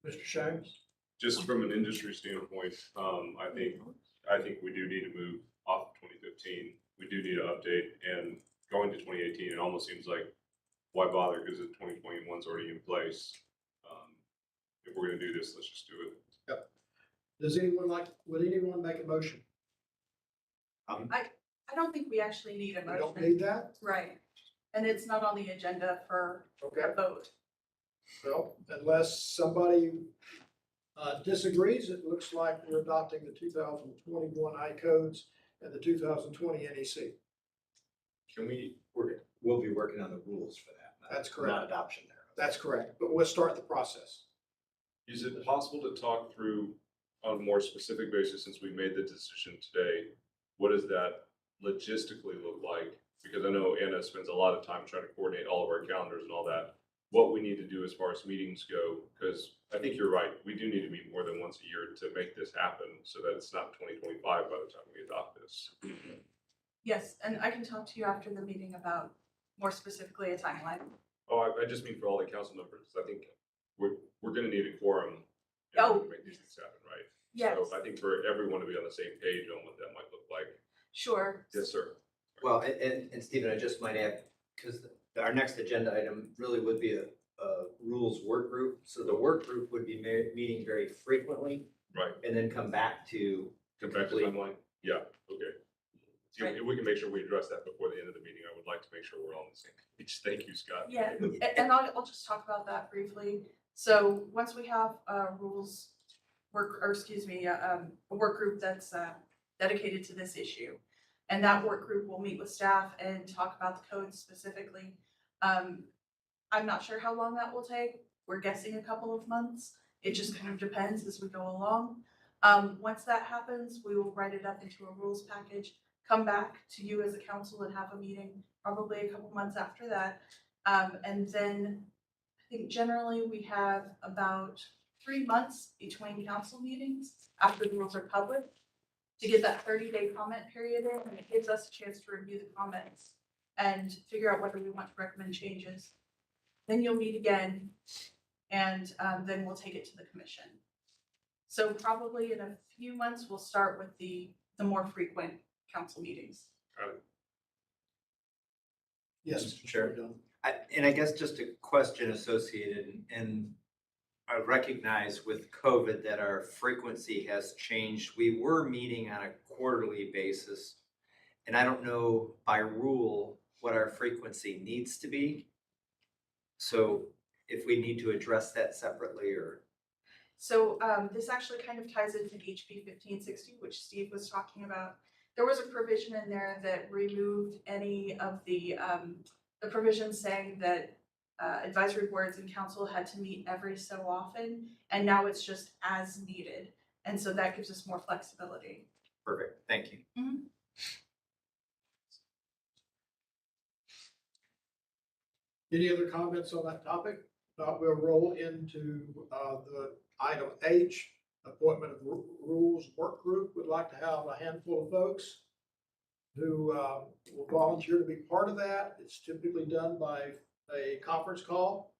Mr. Shames? Just from an industry standpoint, I think we do need to move off of 2015. We do need to update, and going to 2018, it almost seems like why bother, because the 2021's already in place. If we're going to do this, let's just do it. Yep. Would anyone make a motion? I don't think we actually need a We motion. don't need that? Right. And it's not on the agenda for a vote. Well, unless somebody disagrees, it looks like we're adopting the 2021 I codes and the 2020 NEC. We'll be working on the rules for that. That's correct. Not adoption there. That's correct, but we'll start the process. Is it possible to talk through on a more specific basis, since we made the decision today, what does that logistically look like? Because I know Anna spends a lot of time trying to coordinate all of our calendars and all that. What we need to do as far as meetings go, because I think you're right, we do need to meet more than once a year to make this happen so that it's not 2025 by the time we adopt this. Yes, and I can talk to you after the meeting about more specifically a timeline. Oh, I just mean for all the council members. I think we're going to need a quorum in Oh. order to make these things happen, right? Yes. So I think for everyone to be on the same page on what that might look like. Sure. Yes, sir. Well, and Stephen, I just might add, because our next agenda item really would be a rules work group. So the work group would be meeting very frequently. Right. And then come back to complete. Timeline? Yeah, okay. So Right. if we can make sure we address that before the end of the meeting, I would like to make sure we're all on the same page. Thank you, Scott. Yeah, and I'll just talk about that briefly. So once we have a work group that's dedicated to this issue, and that work group will meet with staff and talk about the code specifically. I'm not sure how long that will take. We're guessing a couple of months. It just kind of depends as we go along. Once that happens, we will write it up into a rules package, come back to you as a council and have a meeting probably a couple months after that. And then I think generally we have about 3 months between council meetings after the rules are published to get that 30-day comment period in, and it gives us a chance to review the comments and figure out whether we want to recommend changes. Then you'll meet again, and then we'll take it to the commission. So probably in a few months, we'll start with the more frequent council meetings. Got it. Yes, Mr. Chair. And I guess just a question associated, and I recognize with COVID that our frequency has changed. We were meeting on a quarterly basis, and I don't know by rule what our frequency needs to be. So if we need to address that separately, or So this actually kind of ties into HB 1560, which Steve was talking about. There was a provision in there that removed any of the provisions saying that advisory boards and council had to meet every so often, and now it's just as needed. And so that gives us more flexibility. Perfect, thank you. Any other comments on that topic? Not, we'll roll into the item H, appointment of rules work group. Would like to have a handful of folks who will volunteer to be part of that. It's typically done by a conference call.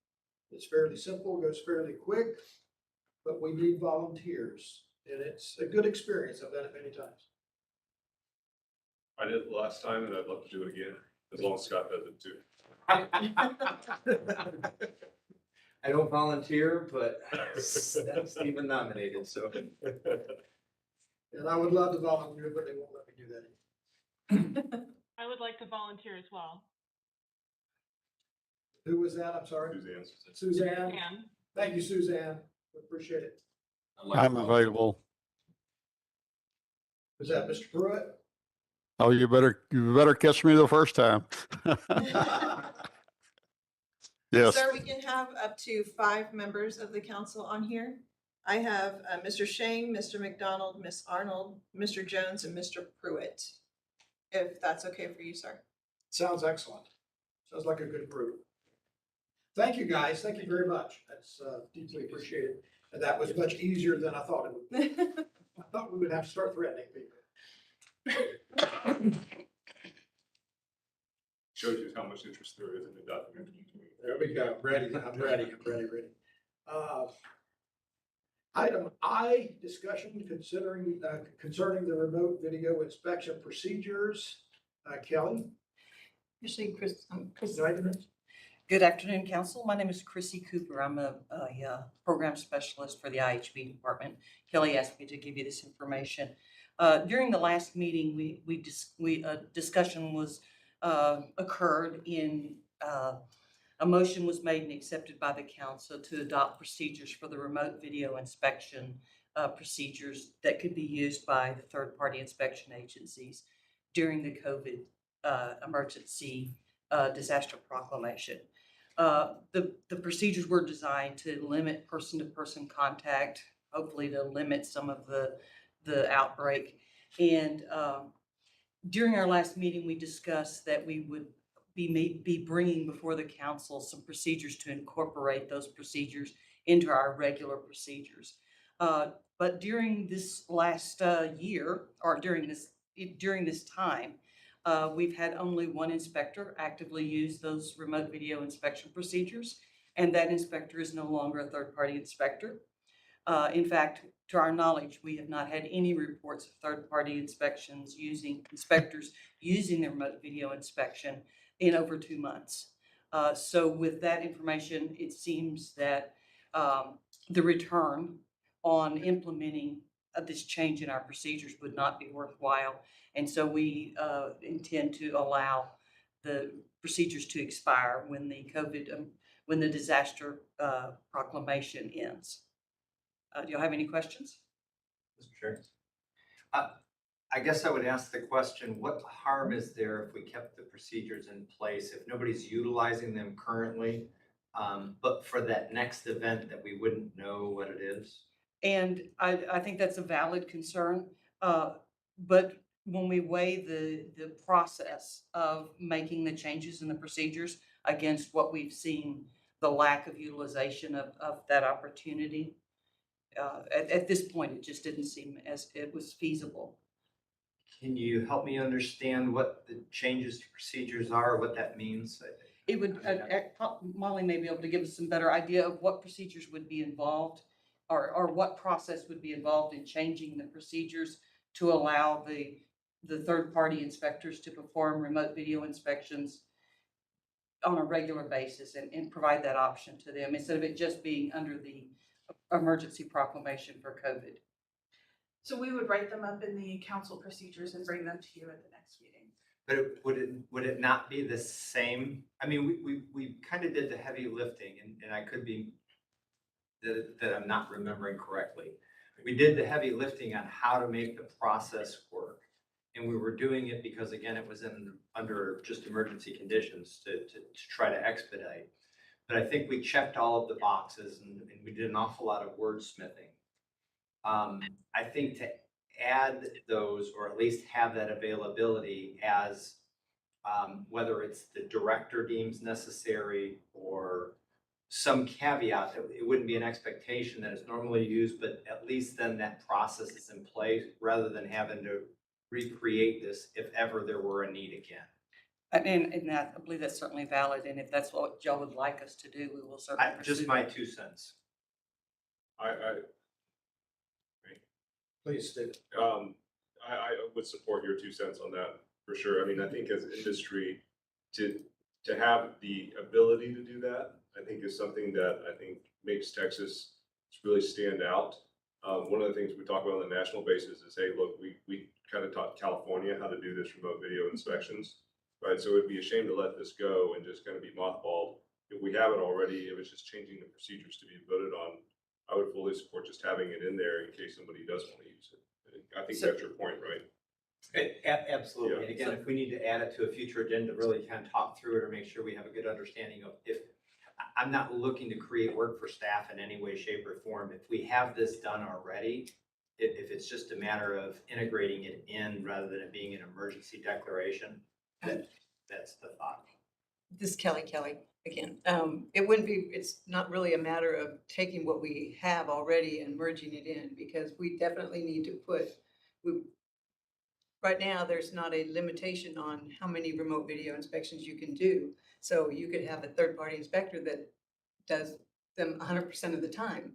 It's fairly simple, goes fairly quick, but we need volunteers. And it's a good experience. I've done it many times. I did it last time and I'd love to do it again, as long as Scott does it too. I don't volunteer, but Stephen nominated, so. And I would love to volunteer, but they won't let me do that. I would like to volunteer as well. Who was that? I'm sorry. Suzanne. Suzanne. Suzanne. Thank you, Suzanne. Appreciate it. I'm available. Was that Mr. Pruitt? Oh, you better catch me the first time. Yes. Sir, we can have up to 5 members of the council on here. I have Mr. Shane, Mr. McDonald, Miss Arnold, Mr. Jones, and Mr. Pruitt. If that's okay for you, sir. Sounds excellent. Sounds like a good group. Thank you, guys. Thank you very much. That's deeply appreciated. And that was much easier than I thought it would be. I thought we would have to start threatening people. Shows you how much interest there is in the document. There we go. Ready. I'm ready. Item I, discussion concerning the remote video inspection procedures. Kelly? Usually Chris, Good afternoon, council. My name is Chrissy Cooper. I'm a program specialist for the IHB department. Kelly asked me to give you this information. During the last meeting, discussion was occurred in a motion was made and accepted by the council to adopt procedures for the remote video inspection procedures that could be used by the third-party inspection agencies during the COVID emergency disaster proclamation. The procedures were designed to limit person-to-person contact, hopefully to limit some of the outbreak. And during our last meeting, we discussed that we would be bringing before the council some procedures to incorporate those procedures into our regular procedures. But during this last year, or during this time, we've had only one inspector actively use those remote video inspection procedures, and that inspector is no longer a third-party inspector. In fact, to our knowledge, we have not had any reports of third-party inspectors using the remote video inspection in over 2 months. So with that information, it seems that the return on implementing this change in our procedures would not be worthwhile. And so we intend to allow the procedures to expire when the disaster proclamation ends. Do you have any questions? Mr. Chair. I guess I would ask the question, what harm is there if we kept the procedures in place, if nobody's utilizing them currently, but for that next event that we wouldn't know what it is? And I think that's a valid concern. But when we weigh the process of making the changes in the procedures against what we've seen, the lack of utilization of that opportunity, at this point, it just didn't seem as it was feasible. Can you help me understand what the changes to procedures are, what that means? It would, Molly may be able to give us some better idea of what procedures would be involved, or what process would be involved in changing the procedures to allow the third-party inspectors to perform remote video inspections on a regular basis and provide that option to them instead of it just being under the emergency proclamation for COVID. So we would write them up in the council procedures and bring them to you at the next meeting. But would it not be the same? I mean, we kind of did the heavy lifting, and I could be, that I'm not remembering correctly. We did the heavy lifting on how to make the process work. And we were doing it because, again, it was under just emergency conditions to try to expedite. But I think we checked all of the boxes and we did an awful lot of wordsmithing. I think to add those, or at least have that availability as whether it's the director deems necessary or some caveat that it wouldn't be an expectation that is normally used, but at least then that process is in place rather than having to recreate this if ever there were a need again. And I believe that's certainly valid, and if that's what y'all would like us to do, we will certainly pursue Just my that. 2 cents. Please, Steve. I would support your 2 cents on that for sure. I mean, I think as industry to have the ability to do that, I think is something that I think makes Texas really stand out. One of the things we talk about on the national basis is, hey, look, we kind of taught California how to do this remote video inspections, right? So it'd be a shame to let this go and just kind of be mothballed. If we have it already, if it's just changing the procedures to be voted on, I would fully support just having it in there in case somebody does want to use it. I think that's your point, right? Absolutely. Yeah. And again, if we need to add it to a future agenda, really kind of talk through it or make sure we have a good understanding of if, I'm not looking to create work for staff in any way, shape, or form. If we have this done already, if it's just a matter of integrating it in rather than it being an emergency declaration, that's the thought. This is Kelly again. It wouldn't be, it's not really a matter of taking what we have already and merging it in, because we definitely need to put, right now, there's not a limitation on how many remote video inspections you can do. So you could have a third-party inspector that does them 100% of the time.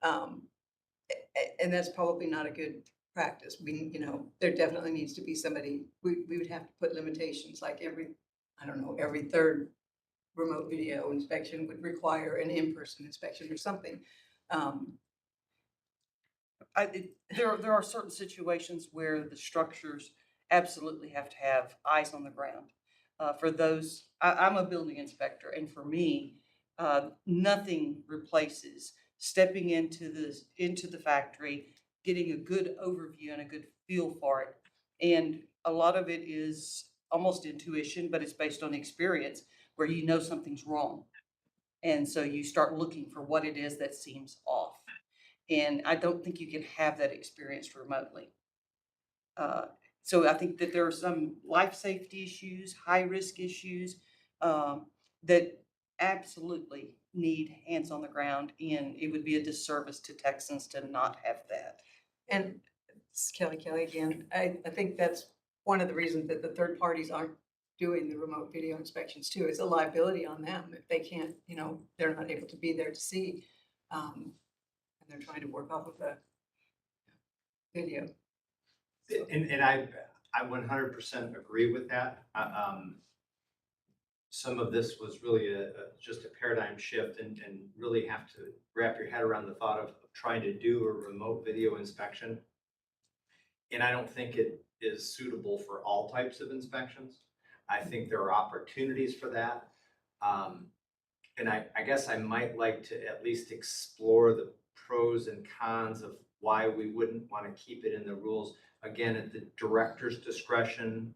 And that's probably not a good practice. There definitely needs to be somebody, we would have to put limitations, like every third remote video inspection would require an in-person inspection or something. There are certain situations where the structures absolutely have to have eyes on the ground. For those, I'm a building inspector, and for me, nothing replaces stepping into the factory, getting a good overview and a good feel for it. And a lot of it is almost intuition, but it's based on experience, where you know something's wrong. And so you start looking for what it is that seems off. And I don't think you can have that experience remotely. So I think that there are some life safety issues, high risk issues that absolutely need hands on the ground, and it would be a disservice to Texans to not have that. And this is Kelly again. I think that's one of the reasons that the third parties aren't doing the remote video inspections too. It's a liability on them if they can't, they're not able to be there to see. And they're trying to work off of the video. And I 100% agree with that. Some of this was really just a paradigm shift and really have to wrap your head around the thought of trying to do a remote video inspection. And I don't think it is suitable for all types of inspections. I think there are opportunities for that. And I guess I might like to at least explore the pros and cons of why we wouldn't want to keep it in the rules. Again, at the director's discretion,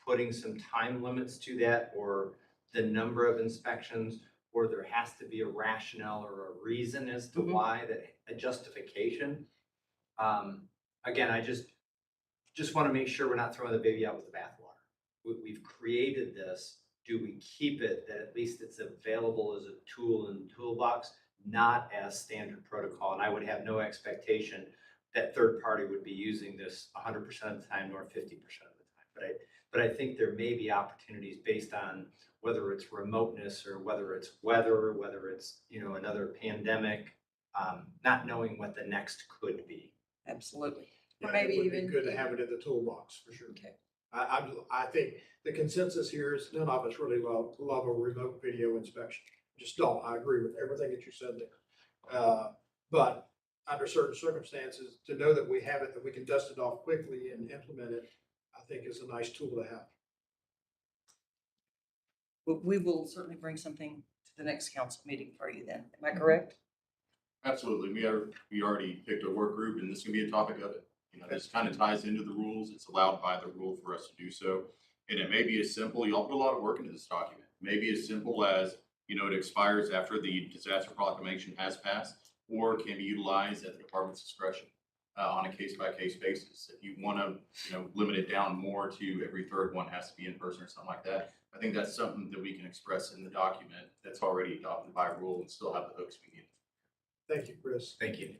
putting some time limits to that, or the number of inspections, or there has to be a rationale or a reason as to why, that a justification. Again, I just want to make sure we're not throwing the baby out with the bathwater. We've created this. Do we keep it that at least it's available as a tool in the toolbox, not as standard protocol? And I would have no expectation that third party would be using this 100% of the time, nor 50% of the time. But I think there may be opportunities based on whether it's remoteness or whether it's weather, whether it's another pandemic, not knowing what the next could be. Absolutely. Or maybe It would even be good to have it in the toolbox for sure. Okay. I think the consensus here is none of us really love a remote video inspection. Just don't. I agree with everything that you said there. But under certain circumstances, to know that we have it, that we can dust it off quickly and implement it, I think is a nice tool to have. We will certainly bring something to the next council meeting for you then. Am I correct? Absolutely. We already picked a work group and this can be a topic of it. You know, this kind of ties into the rules. It's allowed by the rule for us to do so. And it may be as simple, y'all put a lot of work into this document. Maybe as simple as, you know, it expires after the disaster proclamation has passed or can be utilized at the department's discretion on a case by case basis. If you want to, you know, limit it down more to every third one has to be in person or something like that. I think that's something that we can express in the document that's already adopted by rule and still have the hooks we need. Thank you, Chris. Thank you.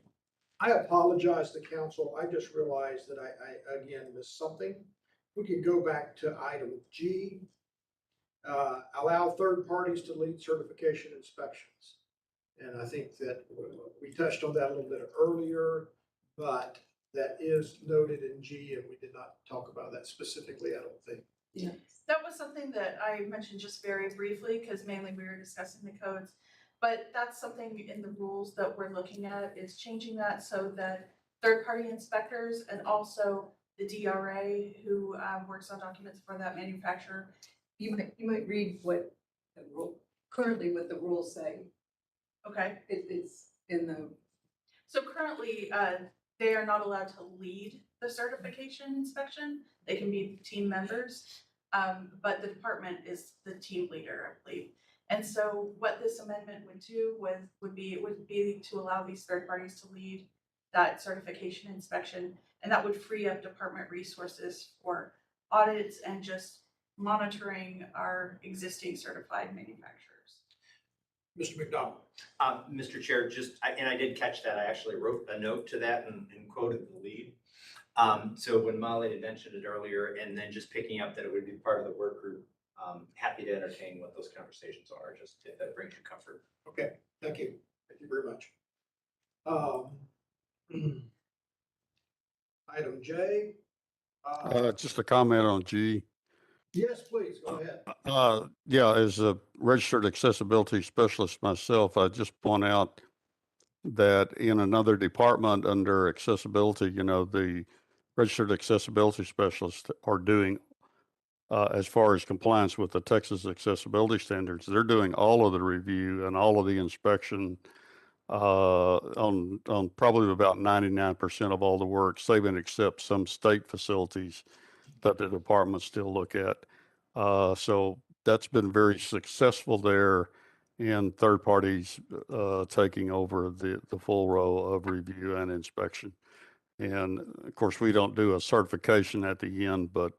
I apologize to council. I just realized that I again missed something. We could go back to item G. Allow third parties to lead certification inspections. And I think that we touched on that a little bit earlier, but that is noted in G and we did not talk about that specifically, I don't think. Yeah. That was something that I mentioned just very briefly, because mainly we were discussing the codes. But that's something in the rules that we're looking at, is changing that so that third-party inspectors and also the DRA who works on documents for that manufacturer. You might read what the rule, currently what the rules say. Okay, It's in the, so currently, they are not allowed to lead the certification inspection. They can be team members, but the department is the team leader, I believe. And so what this amendment would do would be to allow these third parties to lead that certification inspection. And that would free up department resources for audits and just monitoring our existing certified manufacturers. Mr. McDonald. Mr. Chair, and I did catch that. I actually wrote a note to that and quoted the lead. So when Molly had mentioned it earlier, and then just picking up that it would be part of the work group, happy to entertain what those conversations are, just if that brings you comfort. Okay, thank you. Thank you very much. Item J. Just a comment on G. Yes, please, go ahead. Yeah, as a registered accessibility specialist myself, I just point out that in another department under accessibility, you know, the registered accessibility specialists are doing, as far as compliance with the Texas accessibility standards, they're doing all of the review and all of the inspection on probably about 99% of all the work, save and except some state facilities that the department still look at. So that's been very successful there in third parties taking over the full role of review and inspection. And of course, we don't do a certification at the end, but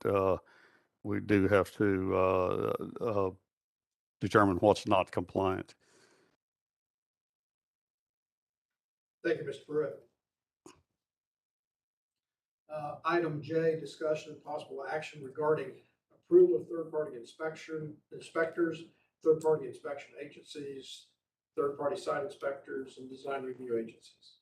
we do have to determine what's not compliant. Thank you, Mr. Pruitt. Item J, discussion and possible action regarding approval of third-party inspectors, third-party inspection agencies, third-party site inspectors, and design review agencies.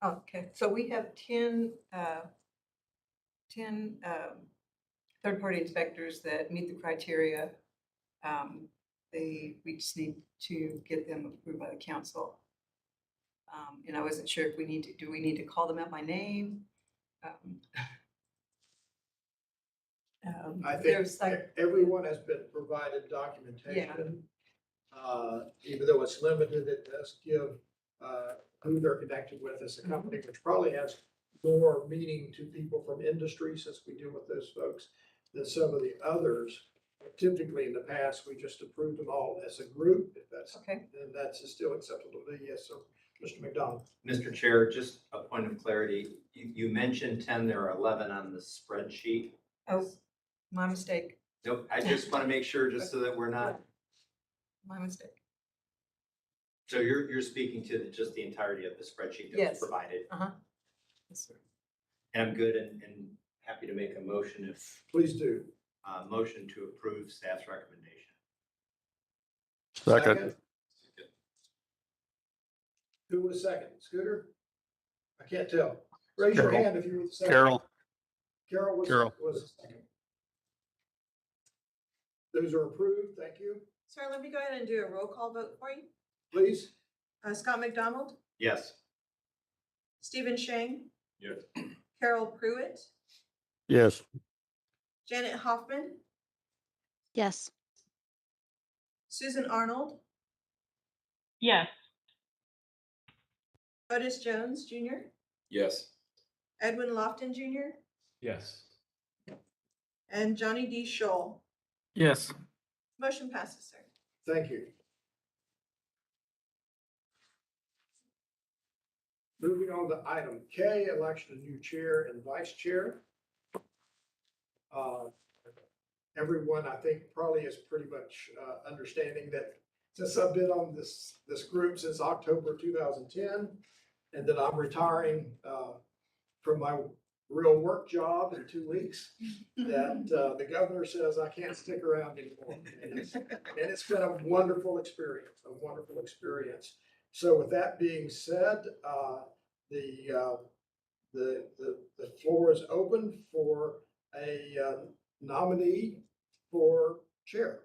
okay, so we have 10 third-party inspectors that meet the criteria. We just need to get them approved by the council. And I wasn't sure if do we need to call them out by name? I think there's like, everyone has been provided documentation. Even though it's limited, it does give who they're connected with as a company, which probably has more meaning to people from industry, since we deal with those folks, than some of the others. Typically, in the past, we just approved them all as a group. If that's okay, then that's still acceptable to me. Yes, sir. Mr. McDonald. Mr. Chair, just a point of clarity. You mentioned 10, there are 11 on the spreadsheet. oh, my mistake, Nope, I just want to make sure, just so that we're not, my mistake. so you're speaking to just the entirety of the spreadsheet that Yes. was provided. Yes, sir. And I'm good and happy to make a motion if, Please do. motion to approve staff's recommendation. Second. Who was second? Scooter? I can't tell. Raise your Carol. hand if you were the second. Carol. Carol was the second. Those are approved. Thank you. Sir, let me go ahead and do a roll call vote for you. Please. Scott McDonald, Yes. Stephen Shang, Yes. Carol Pruitt, Yes. Janet Hoffman, Yes. Susan Arnold, Yes. Otis Jones Jr., Yes. Edwin Lofton Jr., Yes. and Johnny D. Scholl. Yes. Motion passes, sir. Thank you. Moving on to item K, election of new chair and vice chair. Everyone, I think, probably is pretty much understanding that since I've been on this group since October 2010, and that I'm retiring from my real work job in 2 weeks, that the governor says I can't stick around anymore. And it's been a wonderful experience, a wonderful experience. So with that being said, the floor is open for a nominee for chair.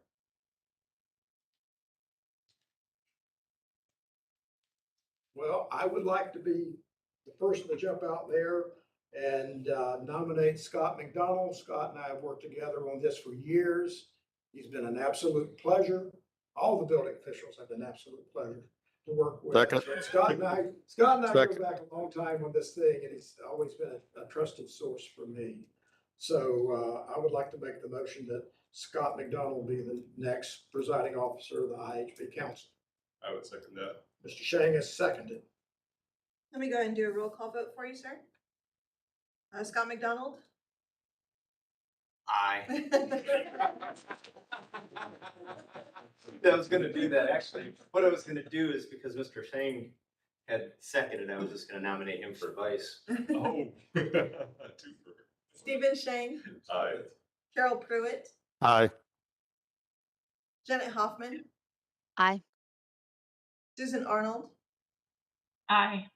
Well, I would like to be the person to jump out there and nominate Scott McDonald. Scott and I have worked together on this for years. He's been an absolute pleasure. All the building officials have been absolute pleasure to work with. Second. So Scott and I go Second. back a long time on this thing, and he's always been a trusted source for me. So I would like to make the motion that Scott McDonald be the next presiding officer of the IHB Council. I would second that. Mr. Shang has seconded. Let me go ahead and do a roll call vote for you, sir. Scott McDonald? Aye. I was gonna do that, actually. What I was gonna do is because Mr. Shane had seconded, I was just gonna nominate him for vice. Oh. Twofer. Stephen Shang, Aye. Carol Pruitt, Aye. Janet Hoffman, Aye. Susan Arnold, Aye.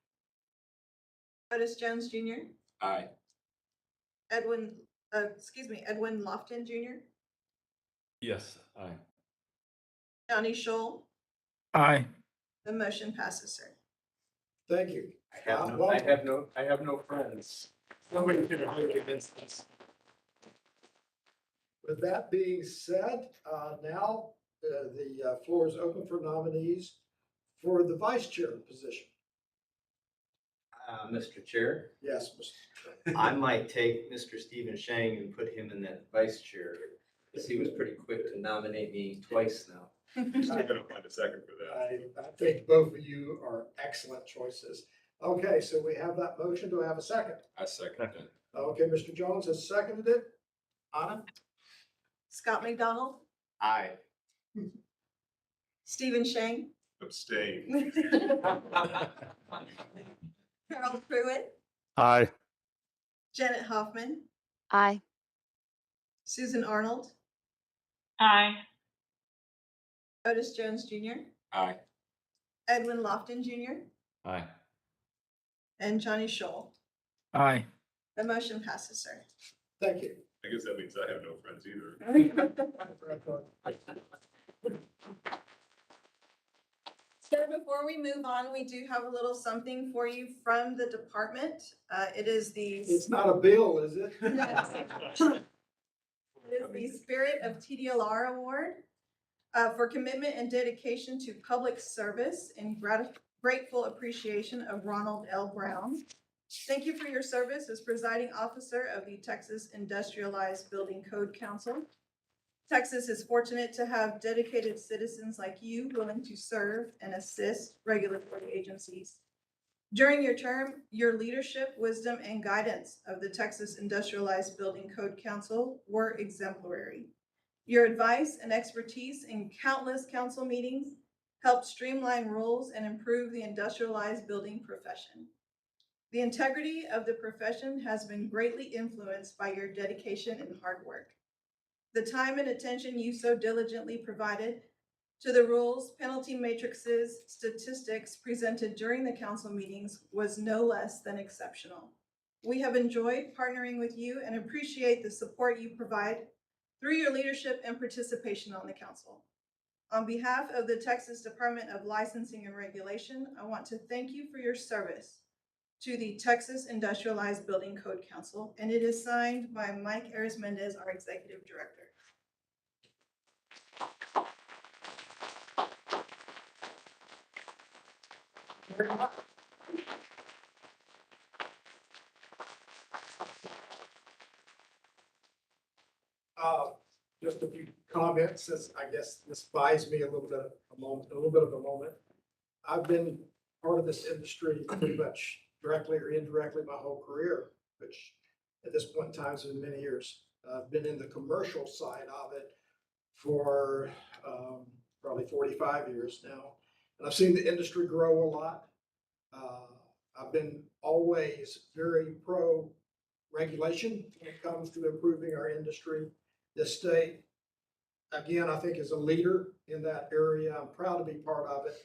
Otis Jones Jr., Aye. Edwin Lofton Jr., Yes. Aye. Johnny Scholl. Aye. The motion passes, sir. Thank you. I have no friends. Nobody can really convince us. With that being said, now the floor is open for nominees for the vice chair position. Mr. Chair, Yes, I might take Mr. Stephen Shang and put him in that vice chair, because he was pretty quick to nominate me twice now. I'm gonna find a second for that. I think both of you are excellent choices. Okay, so we have that motion. Do I have a second? I second that. Okay, Mr. Jones has seconded it. Anna? Scott McDonald, Aye. Stephen Shang, Abstain. Carol Pruitt, Aye. Janet Hoffman, Aye. Susan Arnold, Aye. Otis Jones Jr., Aye. Edwin Lofton Jr., Aye. and Johnny Scholl. Aye. The motion passes, sir. Thank you. I guess that means I have no friends either. So before we move on, we do have a little something for you from the department. It is It's not a bill, is it? It is the Spirit of Tdlr Award for commitment and dedication to public service and grateful appreciation of Ronald L. Brown. Thank you for your service as presiding officer of the Texas Industrialized Building Code Council. Texas is fortunate to have dedicated citizens like you willing to serve and assist regulatory agencies. During your term, your leadership, wisdom, and guidance of the Texas Industrialized Building Code Council were exemplary. Your advice and expertise in countless council meetings helped streamline rules and improve the industrialized building profession. The integrity of the profession has been greatly influenced by your dedication and hard work. The time and attention you so diligently provided to the rules, penalty matrices, statistics presented during the council meetings was no less than exceptional. We have enjoyed partnering with you and appreciate the support you provide through your leadership and participation on the council. On behalf of the Texas Department of Licensing and Regulation, I want to thank you for your service. to the Texas Industrialized Building Code Council, and it is signed by Mike Arizmendez, our Executive Director. Just a few comments, since I guess this buys me a little bit of a moment. I've been part of this industry pretty much directly or indirectly my whole career, which at this point in time has been many years. I've been in the commercial side of it for probably 45 years now. And I've seen the industry grow a lot. I've been always very pro regulation when it comes to improving our industry. This state, again, I think is a leader in that area. I'm proud to be part of it,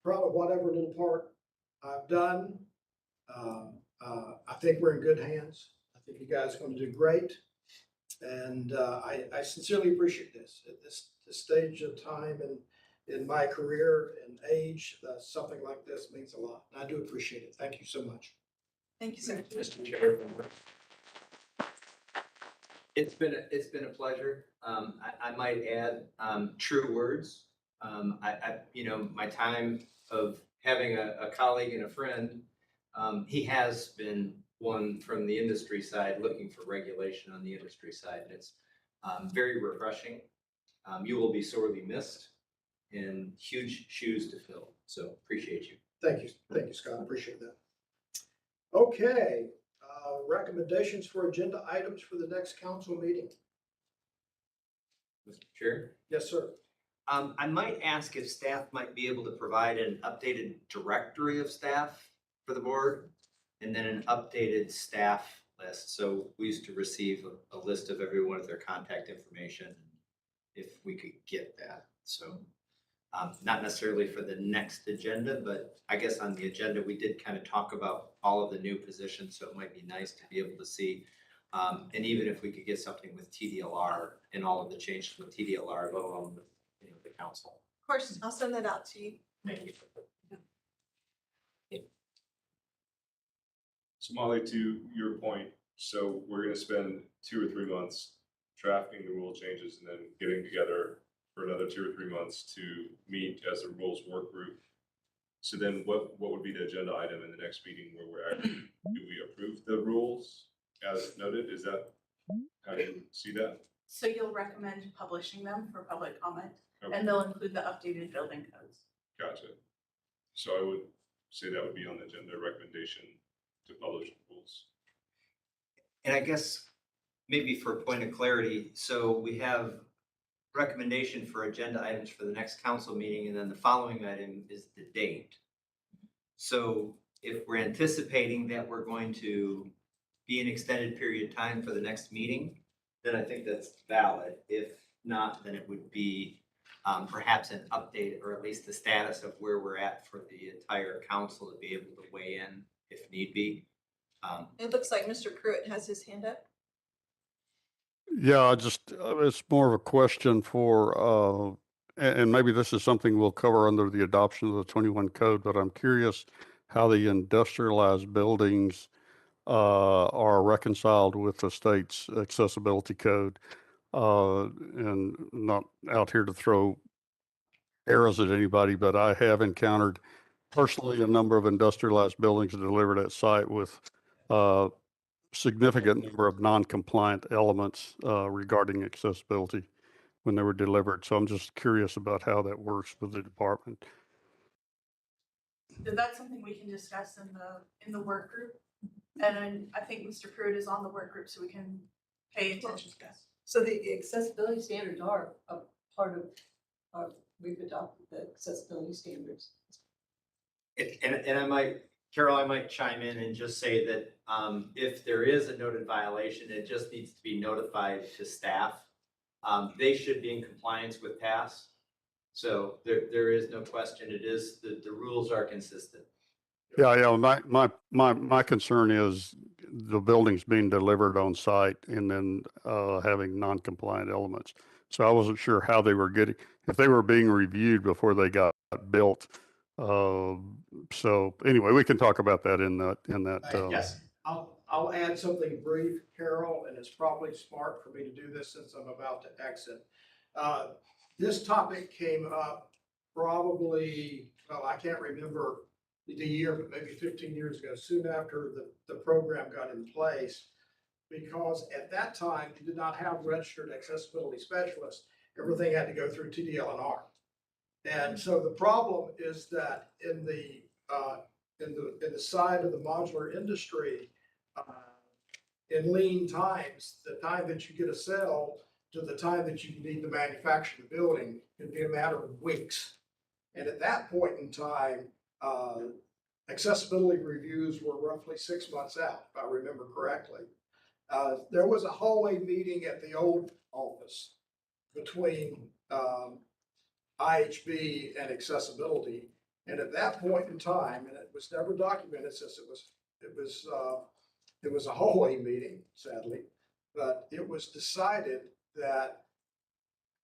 proud of whatever little part I've done. I think we're in good hands. I think you guys are going to do great. And I sincerely appreciate this. At this stage of time and in my career and age, something like this means a lot. And I do appreciate it. Thank you so much. Thank you, sir. Mr. Chair. It's been a pleasure. I might add, true words. My time of having a colleague and a friend, he has been one from the industry side, looking for regulation on the industry side. And it's very refreshing. You will be sorely missed and huge shoes to fill. So appreciate you. Thank you, Scott. I appreciate that. Okay, recommendations for agenda items for the next council meeting. Mr. Chair? Yes, sir. I might ask if staff might be able to provide an updated directory of staff for the board and then an updated staff list. So we used to receive a list of everyone with their contact information if we could get that. So not necessarily for the next agenda, but I guess on the agenda, we did kind of talk about all of the new positions. So it might be nice to be able to see. And even if we could get something with Tdlr and all of the changes with Tdlr, let alone with the council. Of course, I'll send that out to you. Thank you. So Molly, to your point, so we're gonna spend 2 or 3 months drafting the rule changes and then getting together for another 2 or 3 months to meet as a rules work group. So then what would be the agenda item in the next meeting where we're actually, do we approve the rules as noted? Is that how you see that? So you'll recommend publishing them for public comment, Okay, and they'll include the updated building codes. gotcha. So I would say that would be on the agenda, recommendation to publish the rules. And I guess maybe for a point of clarity, so we have recommendation for agenda items for the next council meeting, and then the following item is the date. So if we're anticipating that we're going to be an extended period of time for the next meeting, then I think that's valid. If not, then it would be perhaps an update or at least the status of where we're at for the entire council to be able to weigh in if need be. It looks like Mr. Pruitt has his hand up. Yeah, it's more of a question for, and maybe this is something we'll cover under the adoption of the 21 code, but I'm curious how the industrialized buildings are reconciled with the state's accessibility code. And not out here to throw arrows at anybody, but I have encountered personally a number of industrialized buildings delivered at site with significant number of non-compliant elements regarding accessibility when they were delivered. So I'm just curious about how that works with the department. So that's something we can discuss in the work group. And then I think Mr. Pruitt is on the work group, so we can pay attention to this. So the accessibility standards are a part of, we've adopted the accessibility standards. And I might, Carol, I might chime in and just say that if there is a noted violation, it just needs to be notified to staff. They should be in compliance with PASS. So there is no question. It is, the rules are consistent. Yeah. My concern is the buildings being delivered on site and then having non-compliant elements. So I wasn't sure how they were if they were being reviewed before they got built, So anyway, we can talk about that in that. Yes. I'll add something brief, Carol, and it's probably smart for me to do this since I'm about to exit. This topic came up probably, well, I can't remember the year, but maybe 15 years ago, soon after the program got in place. Because at that time, you did not have registered accessibility specialists. Everything had to go through Tdlr. And so the problem is that in the side of the modular industry, in lean times, the time that you get a sale to the time that you need to manufacture the building can be a matter of weeks. And at that point in time, accessibility reviews were roughly 6 months out, if I remember correctly. There was a hallway meeting at the old office between IHB and accessibility. And at that point in time, and it was never documented since it was a hallway meeting, sadly, but it was decided that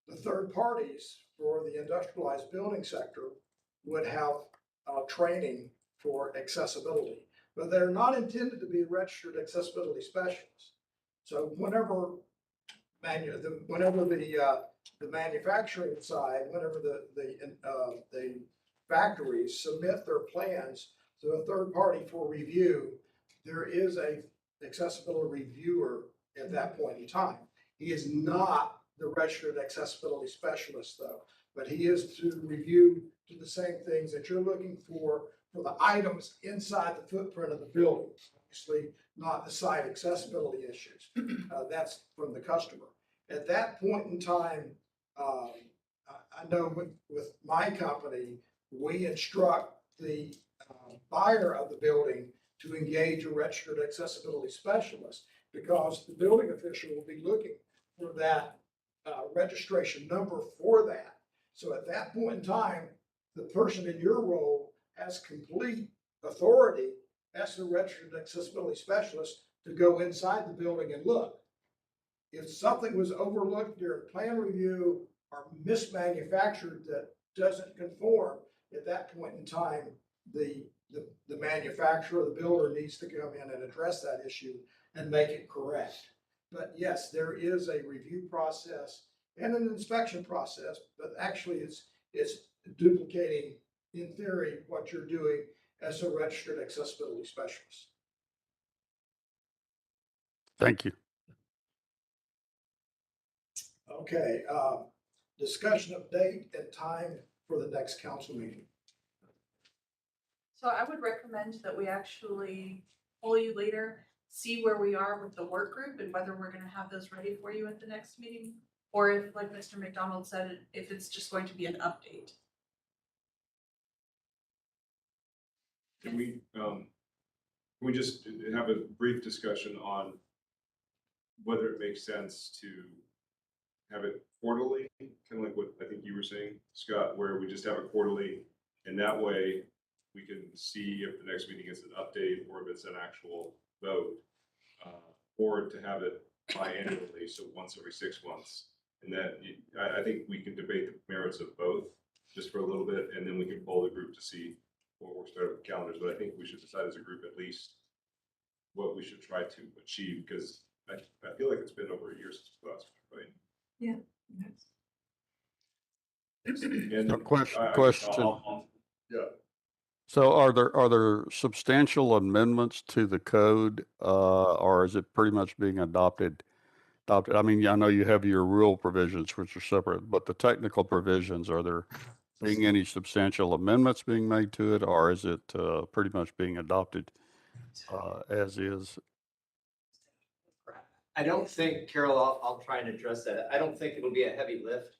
the third parties for the industrialized building sector would have training for accessibility, but they're not intended to be registered accessibility specialists. So whenever the manufacturing side, whenever the factories submit their plans to a third party for review, there is a accessibility reviewer at that point in time. He is not the registered accessibility specialist though, but he is to review to the same things that you're looking for the items inside the footprint of the building. Obviously not the site accessibility issues. That's from the customer. At that point in time, I know with my company, we instruct the buyer of the building to engage a registered accessibility specialist because the building official will be looking for that registration number for that. So at that point in time, the person in your role has complete authority as the registered accessibility specialist to go inside the building and look. If something was overlooked during plan review or mismanufactured that doesn't conform, at that point in time, the manufacturer, the builder needs to come in and address that issue and make it correct. But yes, there is a review process and an inspection process, but actually it's duplicating, in theory, what you're doing as a registered accessibility specialist. Thank you. Okay, discussion of date and time for the next council meeting. So I would recommend that we actually pull you later, see where we are with the work group and whether we're gonna have those ready for you at the next meeting. Or if, like Mr. McDonald said, if it's just going to be an update. Can we just have a brief discussion on whether it makes sense to have it quarterly, kind of like what I think you were saying, Scott, where we just have it quarterly, and that way we can see if the next meeting is an update or if it's an actual vote, or to have it biannually, so once every 6 months. And that I think we can debate the merits of both just for a little bit, and then we can poll the group to see what works better with calendars. But I think we should decide as a group at least what we should try to achieve, because I feel like it's been over a year since we last met, right? Yeah. And A question. yeah. So are there substantial amendments to the code, or is it pretty much being adopted? I mean, I know you have your rule provisions, which are separate, but the technical provisions, are there being any substantial amendments being made to it, or is it pretty much being adopted as is? I don't think, Carol, I'll try and address that. I don't think it'll be a heavy lift.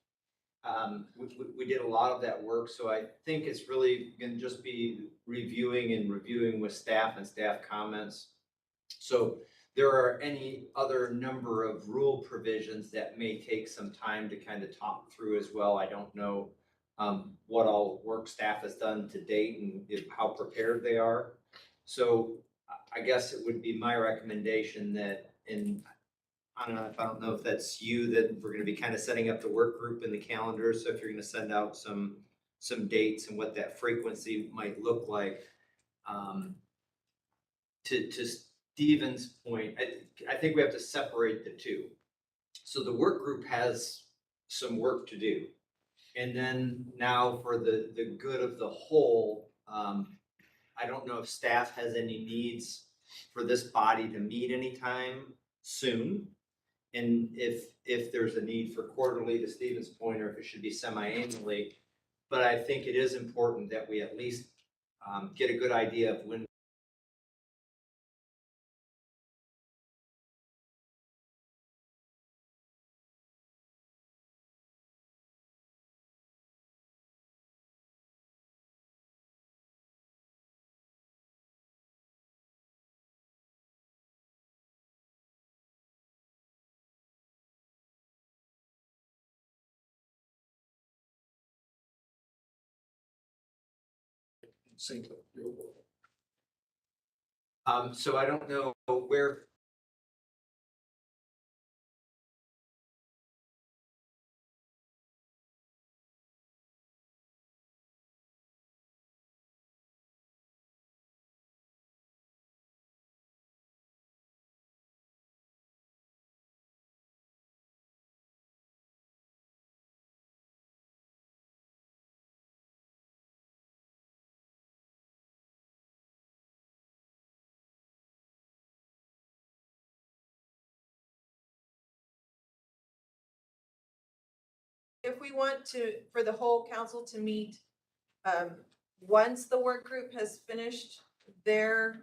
We did a lot of that work, so I think it's really gonna just be reviewing with staff and staff comments. So there are any other number of rule provisions that may take some time to kind of talk through as well. I don't know what all work staff has done to date and how prepared they are. So I guess it would be my recommendation that I don't know if that's you, that we're gonna be kind of setting up the work group in the calendar. So if you're gonna send out some some dates and what that frequency might look like. To Stephen's point, I think we have to separate the two. So the work group has some work to do. And then now for the good of the whole, I don't know if staff has any needs for this body to meet anytime soon. And if there's a need for quarterly, to Stephen's point, or if it should be semi-annually. But I think it is important that we at least get a good idea of when. So I don't know where. If we want to, for the whole council to meet, once the work group has finished their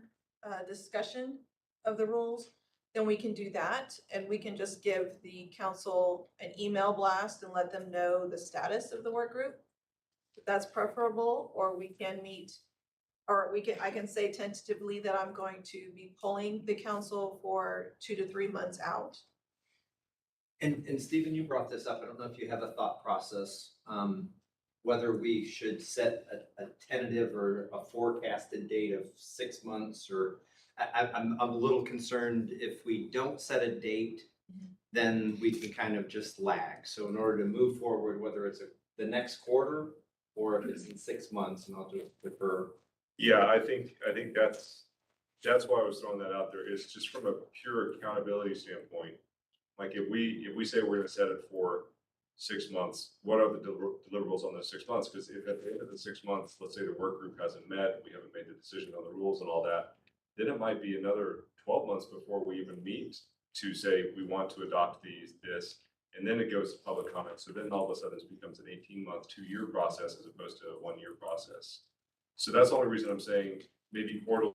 discussion of the rules, then we can do that, and we can just give the council an email blast and let them know the status of the work group. If that's preferable, or we can meet, or I can say tentatively that I'm going to be polling the council for 2 to 3 months out. And Stephen, you brought this up. I don't know if you have a thought process, whether we should set a tentative or a forecasted date of 6 months, or I'm a little concerned if we don't set a date, then we can kind of just lag. So in order to move forward, whether it's the next quarter or if it's in 6 months, and I'll just defer. Yeah, I think that's why I was throwing that out there, is just from a pure accountability standpoint. Like if we say we're gonna set it for 6 months, what are the deliverables on those 6 months? Because if at the end of the 6 months, let's say the work group hasn't met, we haven't made the decision on the rules and all that, then it might be another 12 months before we even meet to say we want to adopt this, and then it goes to public comment. So then all of a sudden it becomes an 18-month, 2-year process as opposed to a 1-year process. So that's the only reason I'm saying maybe quarterly.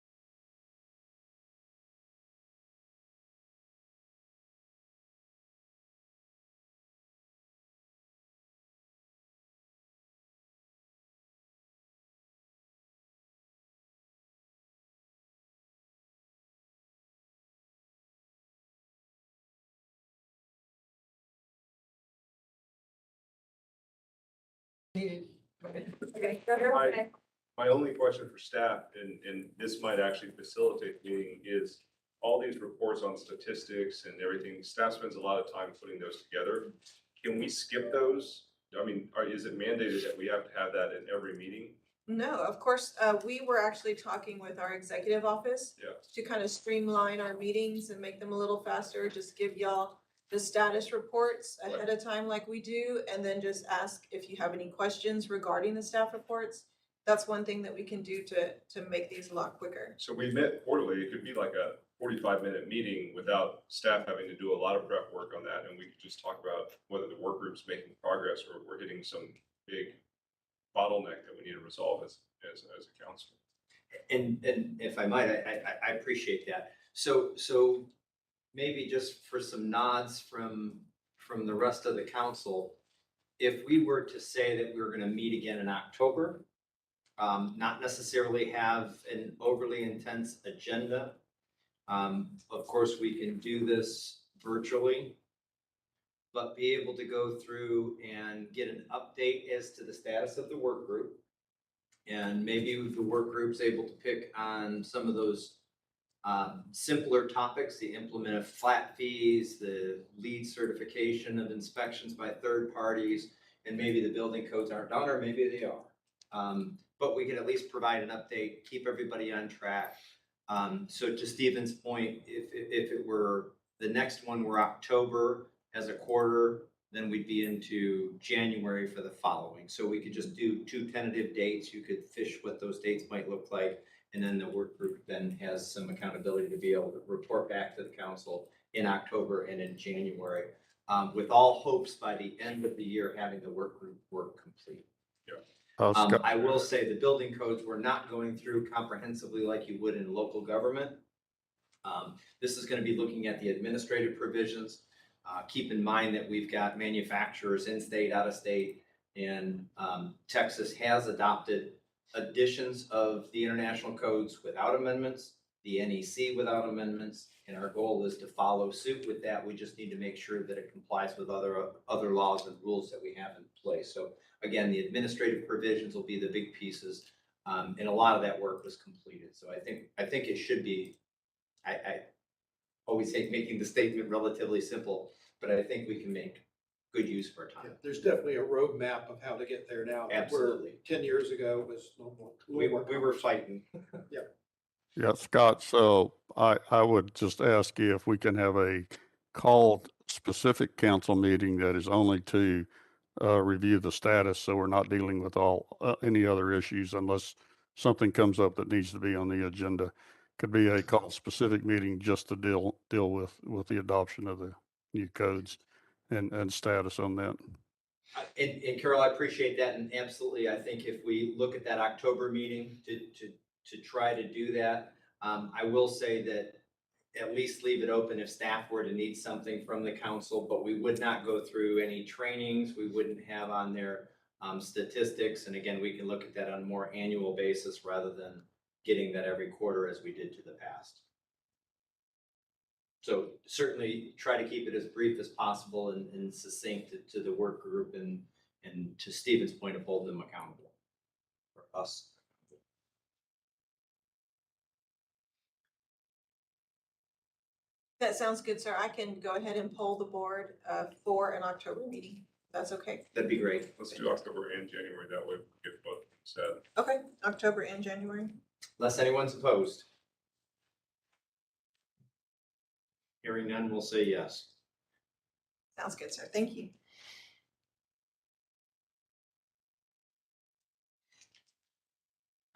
Okay, go ahead. My only question for staff, and this might actually facilitate the meeting, is all these reports on statistics and everything, staff spends a lot of time putting those together. Can we skip those? I mean, is it mandated that we have to have that in every meeting? No, of course, we were actually talking with our executive office Yeah. to kind of streamline our meetings and make them a little faster, just give y'all the status reports ahead of time like we do, and then just ask if you have any questions regarding the staff reports. That's one thing that we can do to make these a lot quicker. So we met quarterly, it could be like a 45-minute meeting without staff having to do a lot of prep work on that, and we could just talk about whether the work group's making progress or we're hitting some big bottleneck that we need to resolve as a council. And if I might, I appreciate that. So maybe just for some nods from the rest of the council, if we were to say that we were gonna meet again in October, not necessarily have an overly intense agenda. Of course, we can do this virtually, but be able to go through and get an update as to the status of the work group. And maybe the work group's able to pick on some of those simpler topics, the implement of flat fees, the lead certification of inspections by third parties, and maybe the building codes aren't done, or maybe they are. but we can at least provide an update, keep everybody on track. So to Stephen's point, if it were, the next one were October as a quarter, then we'd be into January for the following. So we could just do 2 tentative dates. You could fish what those dates might look like. And then the work group then has some accountability to be able to report back to the council in October and in January, with all hopes by the end of the year having the work group work complete. Scott, I will say the building codes we're not going through comprehensively like you would in local government. This is going to be looking at the administrative provisions. Keep in mind that we've got manufacturers in state, out of state, and Texas has adopted additions of the international codes without amendments, the NEC without amendments, and our goal is to follow suit with that. We just need to make sure that it complies with other laws and rules that we have in place. So again, the administrative provisions will be the big pieces, and a lot of that work was completed. So I think it should be. I always hate making the statement relatively simple, but I think we can make good use of our Yeah, time. there's definitely a roadmap of how to get there now. Where Absolutely. 10 years ago was a little more. We were fighting. yeah, Scott, so I would just ask you if we can have a called specific council meeting that is only to review the status, so we're not dealing with any other issues unless something comes up that needs to be on the agenda. Could be a called specific meeting just to deal with the adoption of the new codes and status on that. And Carol, I appreciate that, and absolutely, I think if we look at that October meeting to try to do that, I will say that at least leave it open if staff were to need something from the council, but we would not go through any trainings. We wouldn't have on there statistics, and again, we can look at that on a more annual basis rather than getting that every quarter as we did to the past. So certainly try to keep it as brief as possible and succinct to the work group and to Stephen's point of holding them accountable for us. That sounds good, sir. I can go ahead and poll the board for an October meeting. That's okay. That'd be great. Let's do October and January, that way we get both said. Okay, October and January. Unless anyone's opposed. Hearing none, we'll say yes. Sounds good, sir. Thank you.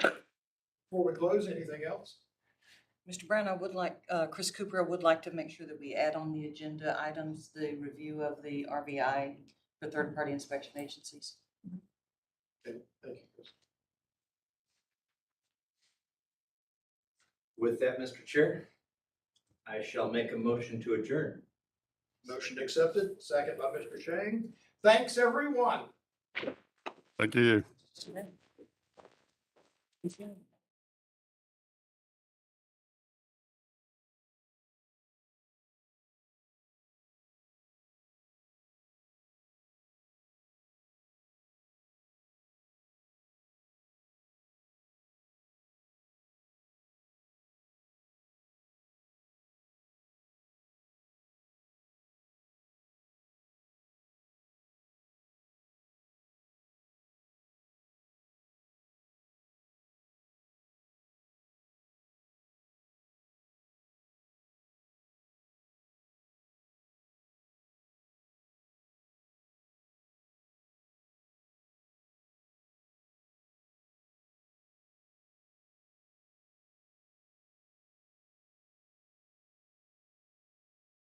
Before we close, anything else? Mr. Brown, I would like, Chris Cooper, I would like to make sure that we add on the agenda items, the review of the RVI for third-party inspection agencies. Okay, thank you, Chris. With that, Mr. Chair, I shall make a motion to adjourn. Motion accepted, second by Mr. Shane. Thanks, everyone. Thank you. Yeah.